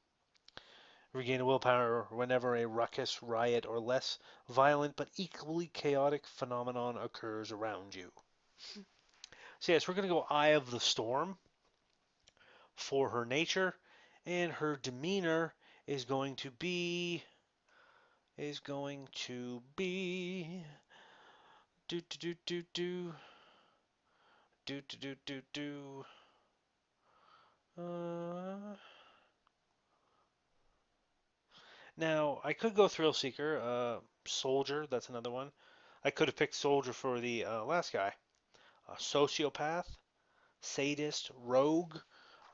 Regain willpower whenever a ruckus, riot, or less violent but equally chaotic phenomenon occurs around you. So yes, we're going to go Eye of the Storm for her nature, and her demeanor is going to be do do do do do do do do do do. Uh, Now I could go Thrill Seeker, Soldier. That's another one. I could have picked Soldier for the last guy. Sociopath, Sadist, Rogue.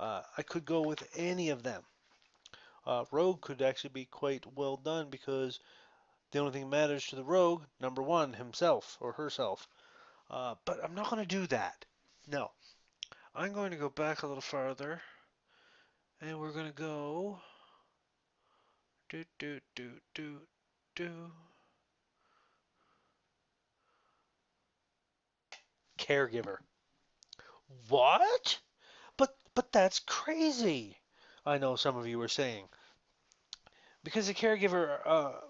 I could go with any of them. Rogue could actually be quite well done because the only thing that matters to the rogue, number one, himself or herself. But I'm not going to do that. No. I'm going to go back a little farther, and we're going to go do do do do do caregiver. What? But that's crazy. I know some of you are saying because the caregiver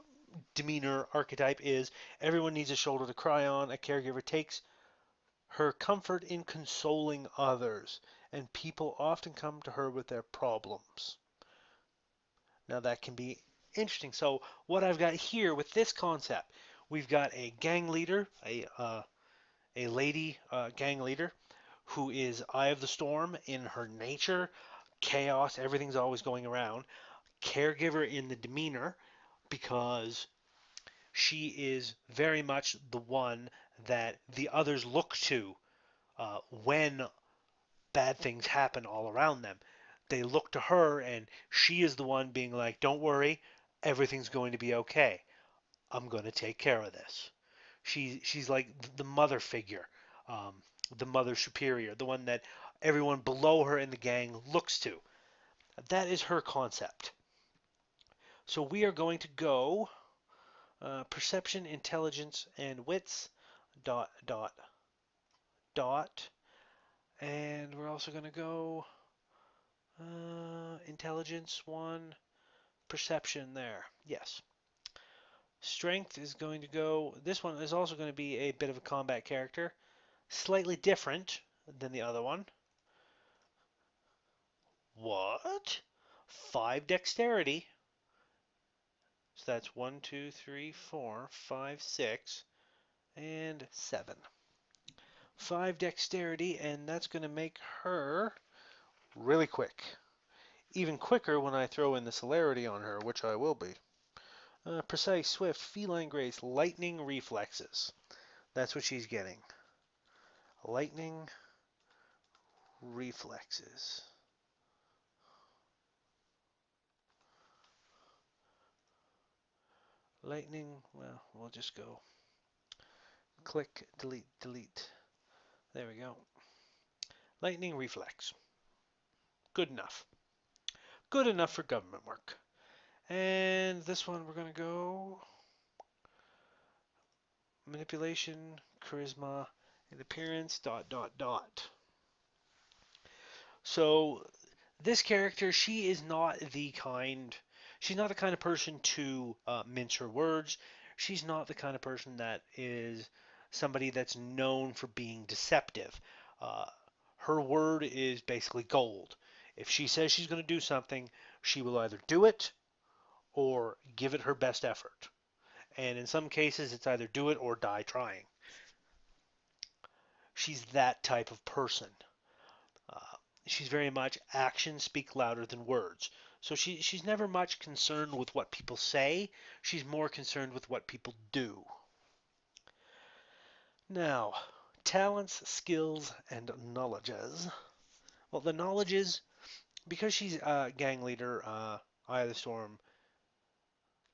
demeanor archetype is everyone needs a shoulder to cry on. A caregiver takes her comfort in consoling others, and people often come to her with their problems. Now that can be interesting. So what I've got here with this concept, we've got a gang leader, a lady gang leader who is Eye of the Storm in her nature, chaos, everything's always going around. Caregiver in the demeanor because she is very much the one that the others look to when bad things happen all around them. They look to her, and she is the one being like, "Don't worry, everything's going to be okay. I'm going to take care of this." She's like the mother figure, um, the mother superior, the one that everyone below her in the gang looks to. That is her concept. So we are going to go perception, intelligence, and wits. Dot dot dot. And we're also going to go intelligence one, perception there. Yes. Strength is going to go. This one is also going to be a bit of a combat character, slightly different than the other one. What? 5 dexterity. So that's 1, 2, 3, 4, 5, 6, and 7. 5 dexterity, and that's going to make her really quick. Even quicker when I throw in the celerity on her, which I will be. Precise, swift, feline grace, lightning reflexes. That's what she's getting. Lightning reflexes. Lightning, well, we'll just go click, delete, delete. There we go. Lightning reflex. Good enough. Good enough for government work. And this one we're going to go manipulation, charisma, and appearance, dot, dot, dot. So this character, she's not the kind of person to mince her words. She's not the kind of person that is somebody that's known for being deceptive. Uh, Her word is basically gold. If she says she's going to do something, she will either do it or give it her best effort. And in some cases, it's either do it or die trying. She's that type of person. Uh, she's very much actions speak louder than words. So she's never much concerned with what people say. She's more concerned with what people do. Now, talents, skills, and knowledges. Well, the knowledges, because she's a gang leader, Eye of the Storm,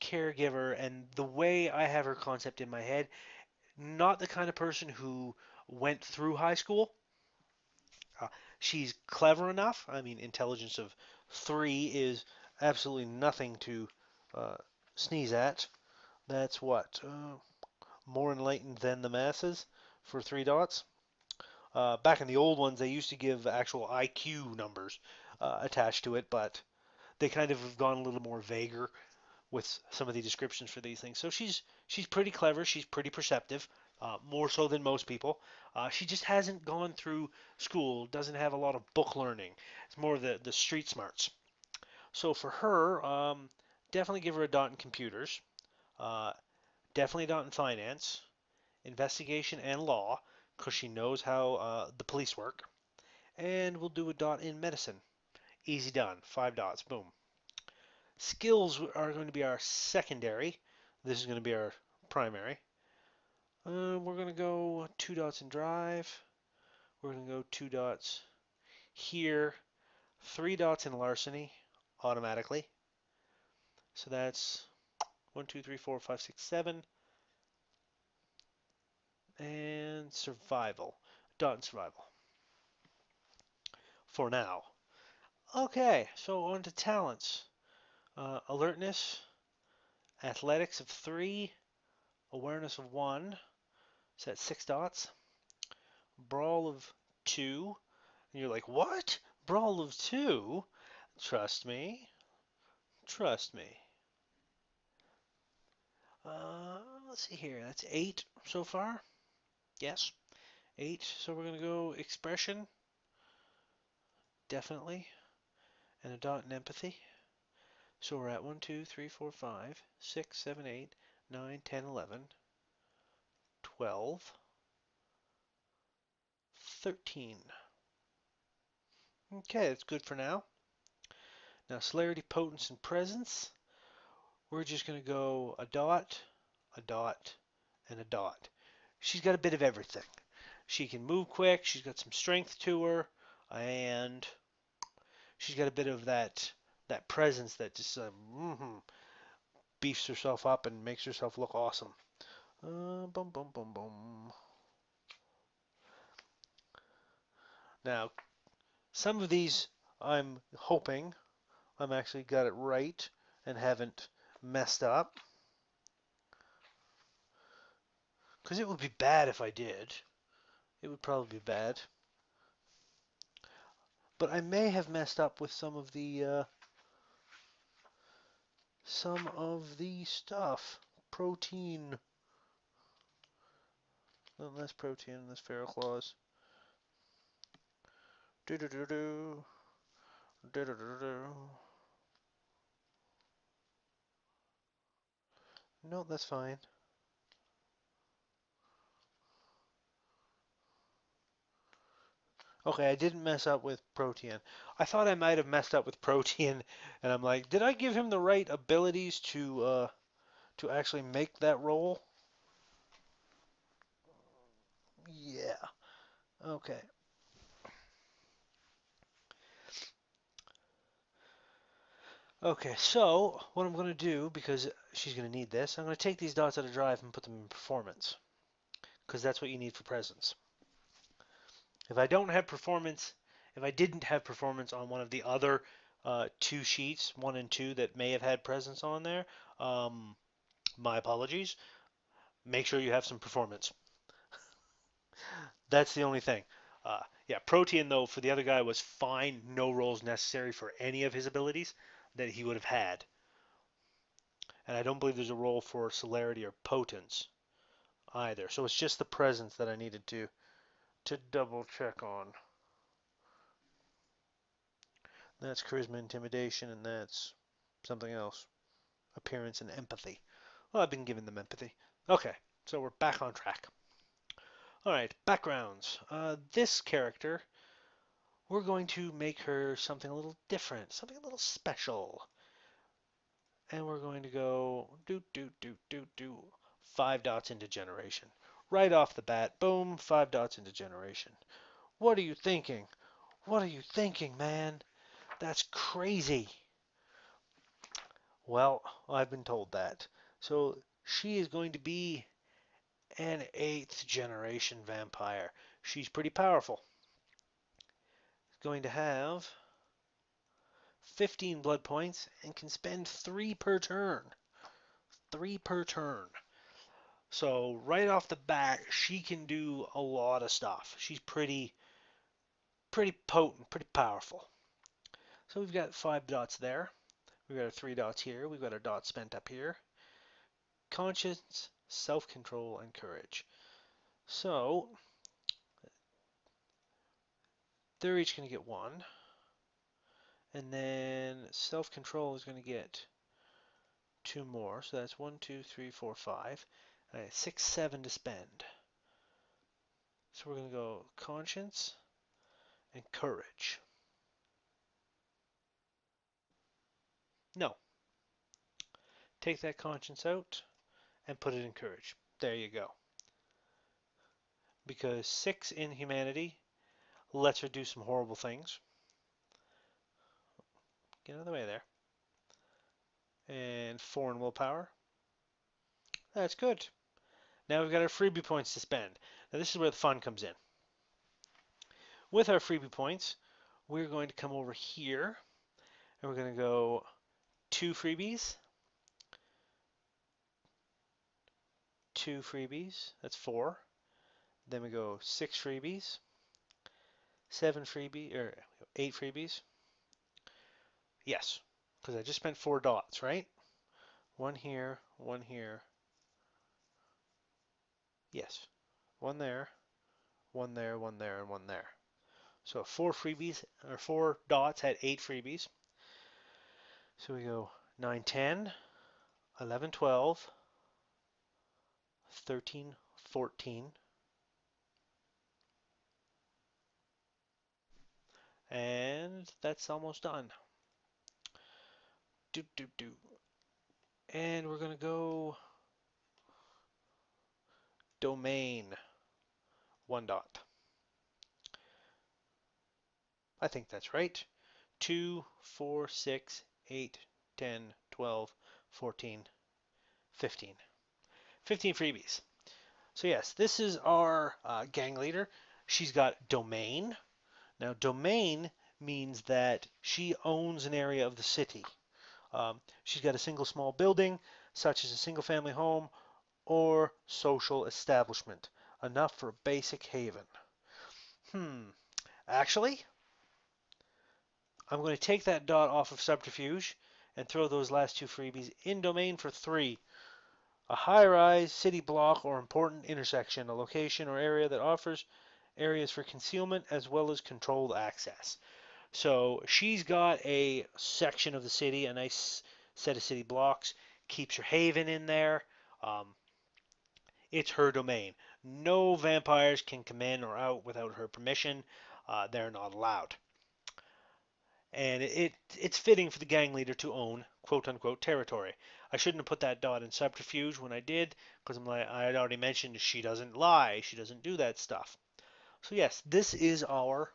caregiver, and the way I have her concept in my head, not the kind of person who went through high school. Uh, she's clever enough. I mean, intelligence of 3 is absolutely nothing to uh, sneeze at. That's what? More enlightened than the masses for 3 dots. Back in the old ones, they used to give actual IQ numbers attached to it, but they kind of have gone a little more vaguer with some of the descriptions for these things. So she's pretty clever. She's pretty perceptive, more so than most people. She just hasn't gone through school. Doesn't have a lot of book learning. It's more of the street smarts. So for her, definitely give her a dot in computers. Uh, Definitely a dot in finance, investigation, and law, because she knows how the police work. And we'll do a dot in medicine. Easy done. 5 dots. Boom. Skills are going to be our secondary. This is going to be our primary. We're going to go 2 dots in drive. We're going to go 2 dots here. 3 dots in larceny automatically. So that's 1, 2, 3, 4, 5, 6, 7. And survival. Dot in survival. For now. Okay, so on to talents. Alertness, athletics of 3, awareness of 1. So that's 6 dots. Brawl of 2. And you're like, what? Brawl of 2? Trust me. Trust me. Let's see here. That's 8 so far. Yes, 8. So we're going to go expression, definitely, and a dot in empathy. So we're at 1, 2, 3, 4, 5, 6, 7, 8, 9, 10, 11, 12, 13. Okay, that's good for now. Now, celerity, potence, and presence. We're just going to go a dot, and a dot. She's got a bit of everything. She can move quick, she's got some strength to her, and she's got a bit of that presence that just beefs herself up and makes herself look awesome. Boom, boom, boom, boom. Now, some of these I'm hoping I'm actually got it right and haven't messed up. Because it would be bad if I did. It would probably be bad. But I may have messed up with some of the stuff. Protein. No, that's protein. That's ferroclaws. Do do do do. Do do do do. No, that's fine. Okay, I didn't mess up with protein. I thought I might have messed up with protein, and I'm like, did I give him the right abilities to actually make that roll? Yeah. Okay. Okay, so what I'm going to do, because she's going to need this, I'm going to take these dots out of drive and put them in performance, because that's what you need for presence. If I don't have performance, if I didn't have performance on one of the other 2 sheets, 1 and 2, that may have had presence on there, my apologies. Make sure you have some performance. That's the only thing. Yeah, protein, though, for the other guy was fine. No rolls necessary for any of his abilities that he would have had. And I don't believe there's a roll for celerity or potence either. So it's just the presence that I needed to double check on. That's charisma, intimidation, and that's something else. Appearance and empathy. Well, I've been giving them empathy. Okay, so we're back on track. All right, backgrounds. This character we're going to make her something a little different, something a little special. And we're going to go do 5 dots into generation. Right off the bat, boom, 5 dots into generation. What are you thinking? What are you thinking, man? That's crazy. Well, I've been told that. So she is going to be an 8th generation vampire. She's pretty powerful. Going to have 15 blood points and can spend 3 per turn. 3 per turn. So right off the bat, she can do a lot of stuff. She's pretty potent, pretty powerful. So we've got 5 dots there. We've got our 3 dots here. We've got our dot spent up here. Conscience, self-control, and courage. So they're each going to get 1. And then self-control is going to get 2 more. So that's 1, 2, 3, 4, 5. 6, 7 to spend. So we're going to go conscience and courage. No, take that conscience out and put it in courage. There you go. Because 6 in humanity lets her do some horrible things. Get out of the way there. And 4 in willpower. That's good. Now we've got our freebie points to spend. Now this is where the fun comes in. With our freebie points, we're going to come over here and we're going to go 2 freebies, 2 freebies, that's 4. Then we go 6 freebies, 7 freebies, or 8 freebies. Yes, because I just spent 4 dots, right? 1 here, 1 here. Yes, 1 there, 1 there, 1 there, and 1 there. So 4 freebies, or 4 dots at 8 freebies. So we go 9, 10, 11, 12, 13, 14, and that's almost done. Do, do, do. And we're going to go domain, 1 dot. I think that's right. 2, 4, 6, 8, 10, 12, 14, 15. 15 freebies. So yes, this is our gang leader. She's got domain. Now domain means that she owns an area of the city. She's got a single small building, such as a single family home or social establishment, enough for a basic haven. Actually, I'm going to take that dot off of subterfuge and throw those last 2 freebies in domain for 3. A high-rise, city block, or important intersection, a location or area that offers areas for concealment as well as controlled access. So she's got a section of the city, a nice set of city blocks, keeps her haven in there. Um, it's her domain. No vampires can come in or out without her permission. They're not allowed. And it's fitting for the gang leader to own quote unquote territory. I shouldn't have put that dot in subterfuge when I did, because I had already mentioned she doesn't lie, she doesn't do that stuff. So yes, this is our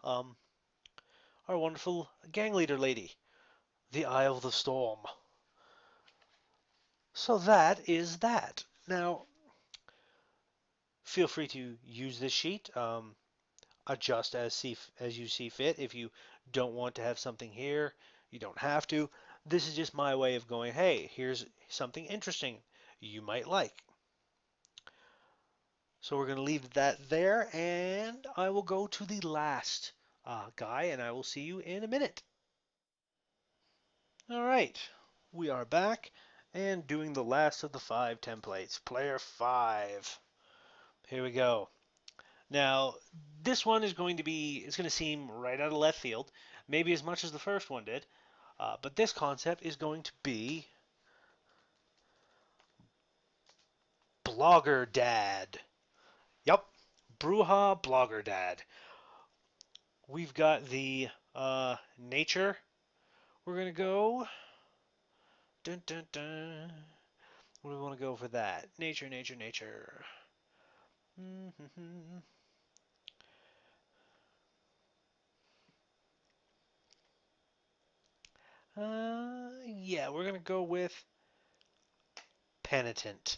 wonderful gang leader lady, the Isle of the Storm. So that is that. Now, feel free to use this sheet. Adjust as you see fit. If you don't want to have something here, you don't have to. This is just my way of going, hey, here's something interesting you might like. So we're going to leave that there, and I will go to the last guy, and I will see you in a minute. All right, we are back and doing the last of the 5 templates. Player 5. Here we go. Now, this one is going to seem right out of left field, maybe as much as the first one did, but this concept is going to be Blogger Dad. Yep, Brujah Blogger Dad. We've got the nature. We're gonna go. Dun, dun, dun. What do we want to go for that? Nature, nature, nature. Yeah, we're gonna go with penitent.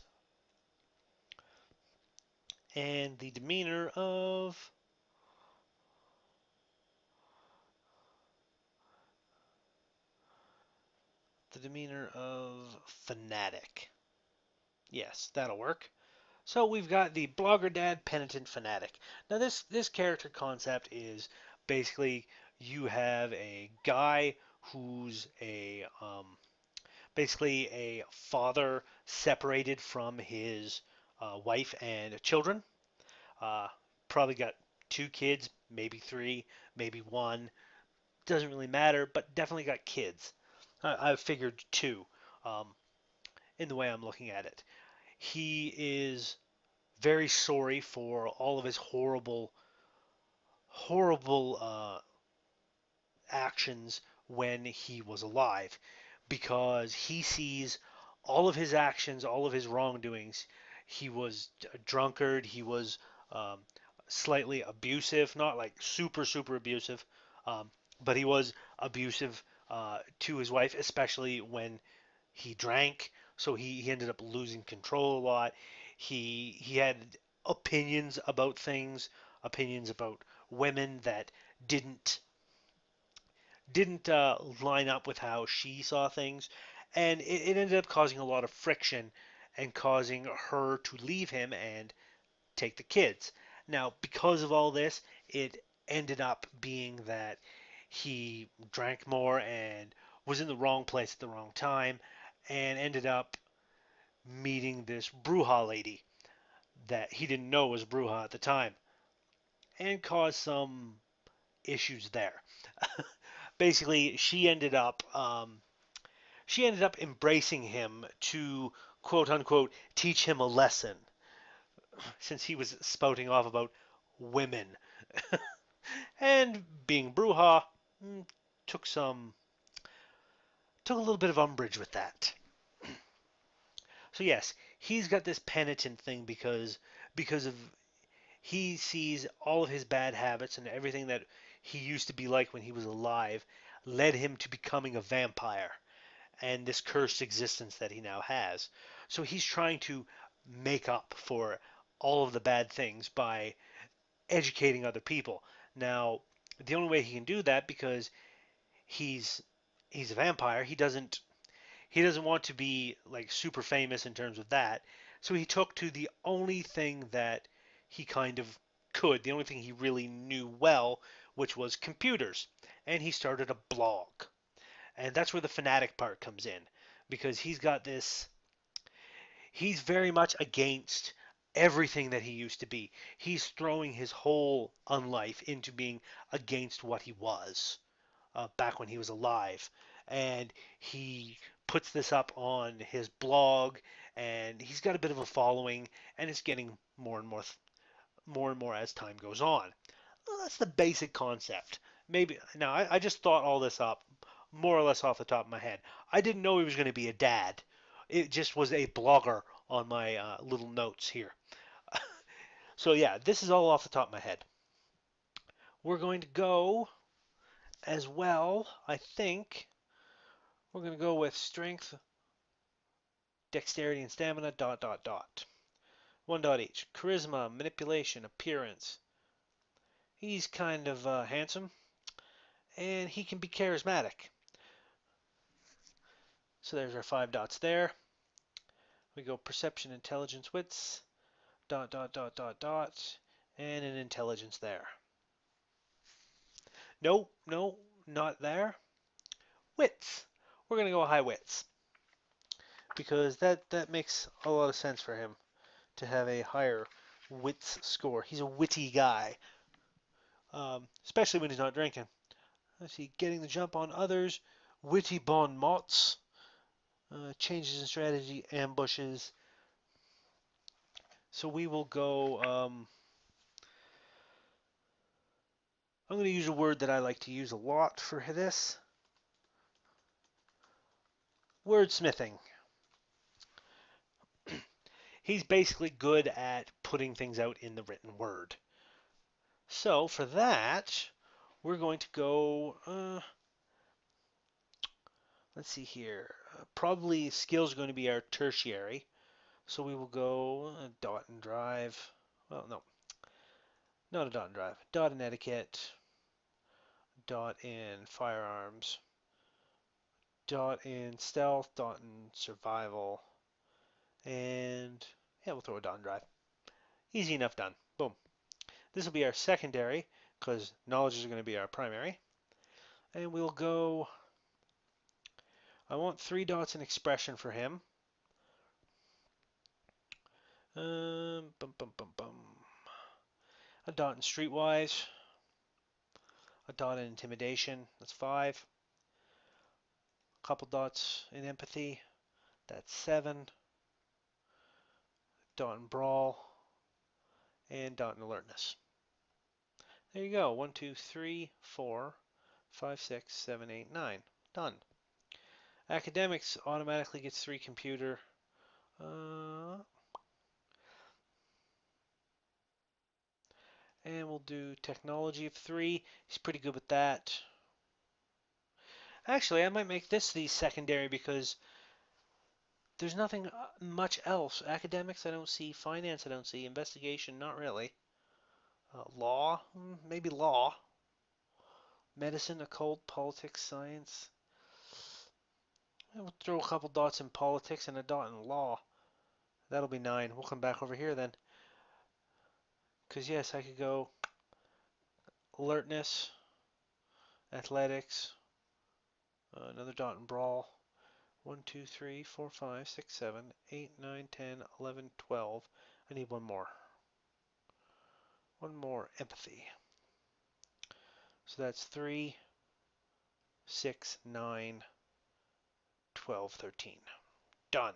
And the demeanor of fanatic. Yes, that'll work. So we've got the blogger dad, penitent fanatic. Now this character concept is basically you have a guy who's a basically a father separated from his wife and children. Uh, Probably got two kids, maybe three, maybe one. Doesn't really matter, but definitely got kids. I figured two um, in the way I'm looking at it. He is very sorry for all of his horrible actions when he was alive because he sees all of his actions, all of his wrongdoings. He was a drunkard. He was um, slightly abusive, not like super abusive, um, but he was abusive to his wife, especially when he drank. So he ended up losing control a lot. He had opinions about things, opinions about women that didn't didn't line up with how she saw things, and it ended up causing a lot of friction and causing her to leave him and take the kids. Now, because of all this, it ended up being that he drank more and was in the wrong place at the wrong time and ended up meeting this Brujah lady that he didn't know was Brujah at the time and caused some issues there. Basically, she ended up embracing him to quote unquote teach him a lesson since he was spouting off about women and being Bruja mm, took some took a little bit of umbrage with that. So yes, he's got this penitent thing because of he sees all of his bad habits and everything that he used to be like when he was alive led him to becoming a vampire and this cursed existence that he now has. So he's trying to make up for all of the bad things by educating other people. Now, the only way he can do that because he's he's a vampire, he doesn't want to be like super famous in terms of that. So he took to the only thing that he kind of could, the only thing he really knew well, which was computers. And he started a blog. And that's where the fanatic part comes in because he's very much against everything that he used to be. He's throwing his whole unlife into being against what he was back when he was alive. And he puts this up on his blog, and he's got a bit of a following, and it's getting more and more as time goes on. Well, that's the basic concept. Maybe now I just thought all this up more or less off the top of my head. I didn't know he was going to be a dad. It just was a blogger on my little notes here. So yeah, this is all off the top of my head. We're going to go as well. I think we're going to go with strength, dexterity, and stamina. Dot dot dot. One dot each. Charisma, manipulation, appearance. He's kind of handsome, and he can be charismatic. So there's our 5 dots there. We go perception, intelligence, wits, dot, dot, dot, dot, dot, and an intelligence there. No, no, not there. Wits. We're going to go high wits because that makes a lot of sense for him to have a higher wits score. He's a witty guy, especially when he's not drinking. Let's see, getting the jump on others, witty bon mots, changes in strategy, ambushes. So we will go I'm going to use a word that I like to use a lot for this. Wordsmithing. He's basically good at putting things out in the written word. So for that, we're going to go, let's see here. Probably skills are going to be our tertiary. So we will go dot and drive. Well, no, not a dot and drive. Dot and etiquette. Dot in firearms. Dot in stealth. Dot in survival. And yeah, we'll throw a dot and drive. Easy enough done. Boom. This will be our secondary because knowledge is going to be our primary. And we'll go, I want 3 dots in expression for him. Bum, bum, bum, bum. A dot in streetwise. A dot in intimidation. That's 5. A couple dots in empathy. That's 7. Dot in brawl. And dot in alertness. There you go. 1, 2, 3, 4, 5, 6, 7, 8, 9. Done. Academics automatically gets 3 computer. And we'll do technology of 3. He's pretty good with that. Actually, I might make this the secondary because there's nothing much else. Academics, I don't see. Finance, I don't see. Investigation, not really. Law, maybe law. Medicine, occult, politics, science. And we'll throw a couple dots in politics and a dot in law. That'll be 9. We'll come back over here then. Because yes, I could go alertness, athletics, another dot in brawl. 1, 2, 3, 4, 5, 6, 7, 8, 9, 10, 11, 12. I need one more. One more empathy. So that's 3, 6, 9, 12, 13. Done.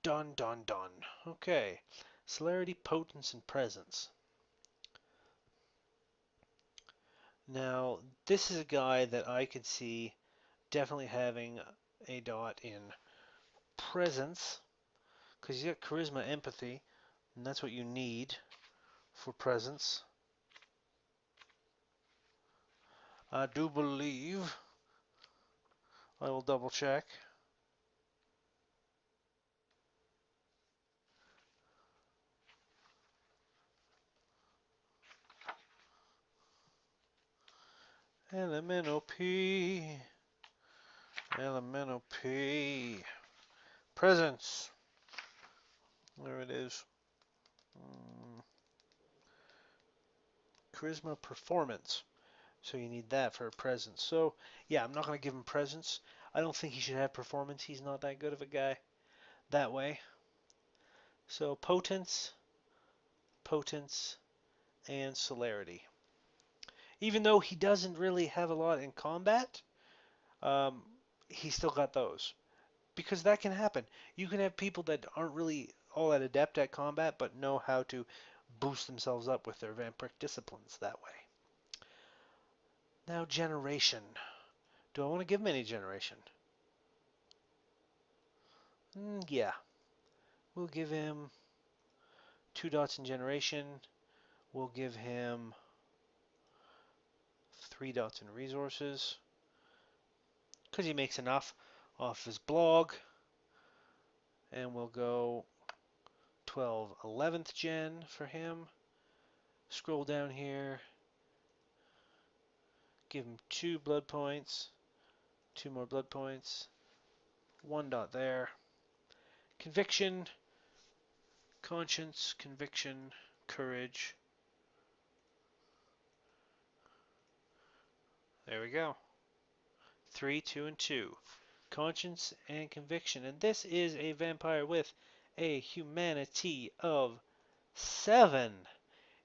Done, done, done. Okay. Celerity, potence, and presence. Now, this is a guy that I could see definitely having a dot in presence because you got charisma, empathy, and that's what you need for presence. I do believe. I will double check. Elemental P. Elemental P. Presence. There it is. Charisma, performance. So you need that for a presence. So yeah, I'm not going to give him presence. I don't think he should have performance. He's not that good of a guy that way. So potence, potence, and celerity. Even though he doesn't really have a lot in combat, um, he's still got those. Because that can happen. You can have people that aren't really all that adept at combat, but know how to boost themselves up with their vampiric disciplines that way. Now, generation. Do I want to give him any generation? Yeah. We'll give him 2 dots in generation. We'll give him 3 dots in resources. Because he makes enough off his blog. And we'll go 12, 11th gen for him. Scroll down here. Give him 2 blood points. 2 more blood points. 1 dot there. Conviction, conscience, conviction, courage. There we go. 3, 2, and 2. Conscience and conviction. And this is a vampire with a humanity of 7.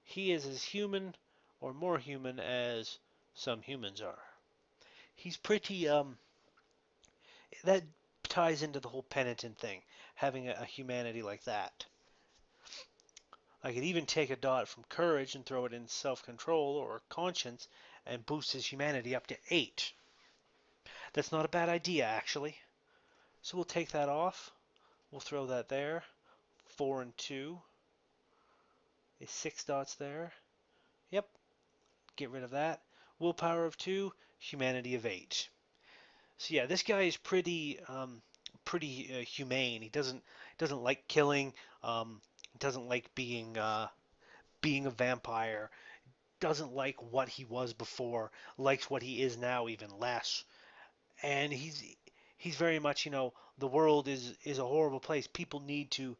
He is as human or more human as some humans are. He's pretty, that ties into the whole penitent thing, having a humanity like that. I could even take a dot from courage and throw it in self-control or conscience and boost his humanity up to 8. That's not a bad idea, actually. So we'll take that off. We'll throw that there. 4 and 2 is 6 dots there. Yep, get rid of that. Willpower of 2, humanity of 8. So yeah, this guy is pretty humane. He doesn't like killing. Doesn't like being a vampire. Doesn't like what he was before. Likes what he is now even less. And he's very much, the world is a horrible place. People need to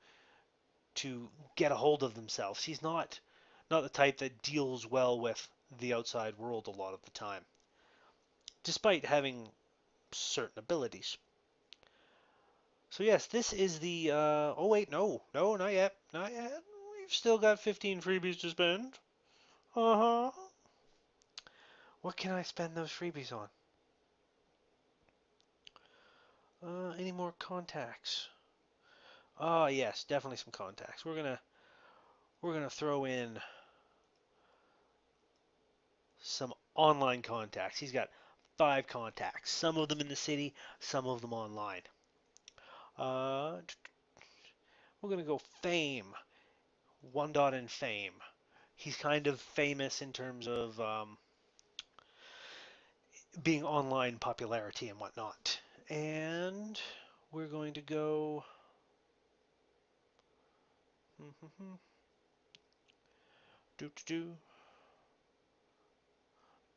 get a hold of themselves. He's not the type that deals well with the outside world a lot of the time, despite having certain abilities. So yes, this is the. Oh wait, no, not yet, not yet. We've still got 15 freebies to spend. Uh huh. What can I spend those freebies on? Any more contacts? Oh yes, definitely some contacts. We're gonna throw in some online contacts. He's got 5 contacts. Some of them in the city, some of them online. Uh, we're gonna go fame. 1 dot in fame. He's kind of famous in terms of being online popularity and whatnot. And we're going to go. Do do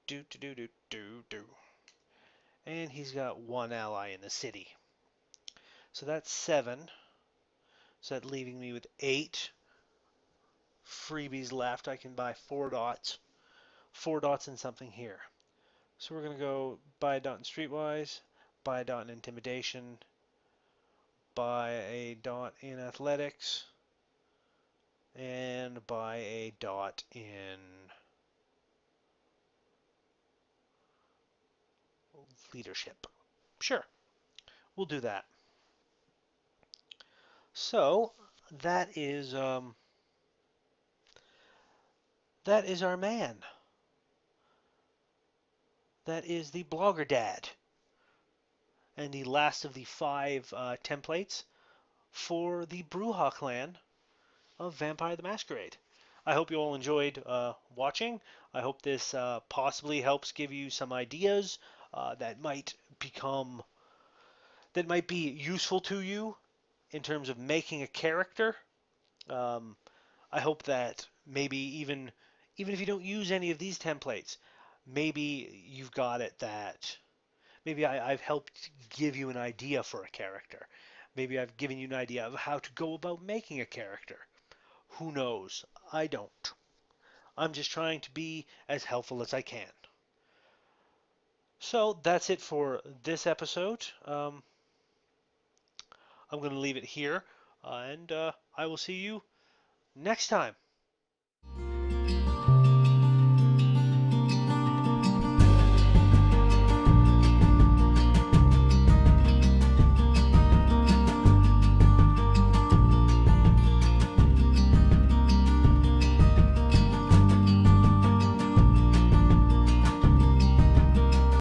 do do do do do do. And he's got 1 ally in the city. So that's 7. So that's leaving me with 8 freebies left. I can buy 4 dots. 4 dots in something here. So we're going to go buy a dot in streetwise, buy a dot in intimidation, buy a dot in athletics, and buy a dot in leadership. Sure, we'll do that. So that is our man. That is the blogger dad, and the last of the 5 templates for the Brujah clan of Vampire the Masquerade. I hope you all enjoyed watching. I hope this possibly helps give you some ideas that might be useful to you in terms of making a character. Um, I hope that maybe even if you don't use any of these templates, maybe you've got it that maybe I've helped give you an idea for a character. Maybe I've given you an idea of how to go about making a character. Who knows? I don't. I'm just trying to be as helpful as I can. So that's it for this episode. I'm going to leave it here, and I will see you next time.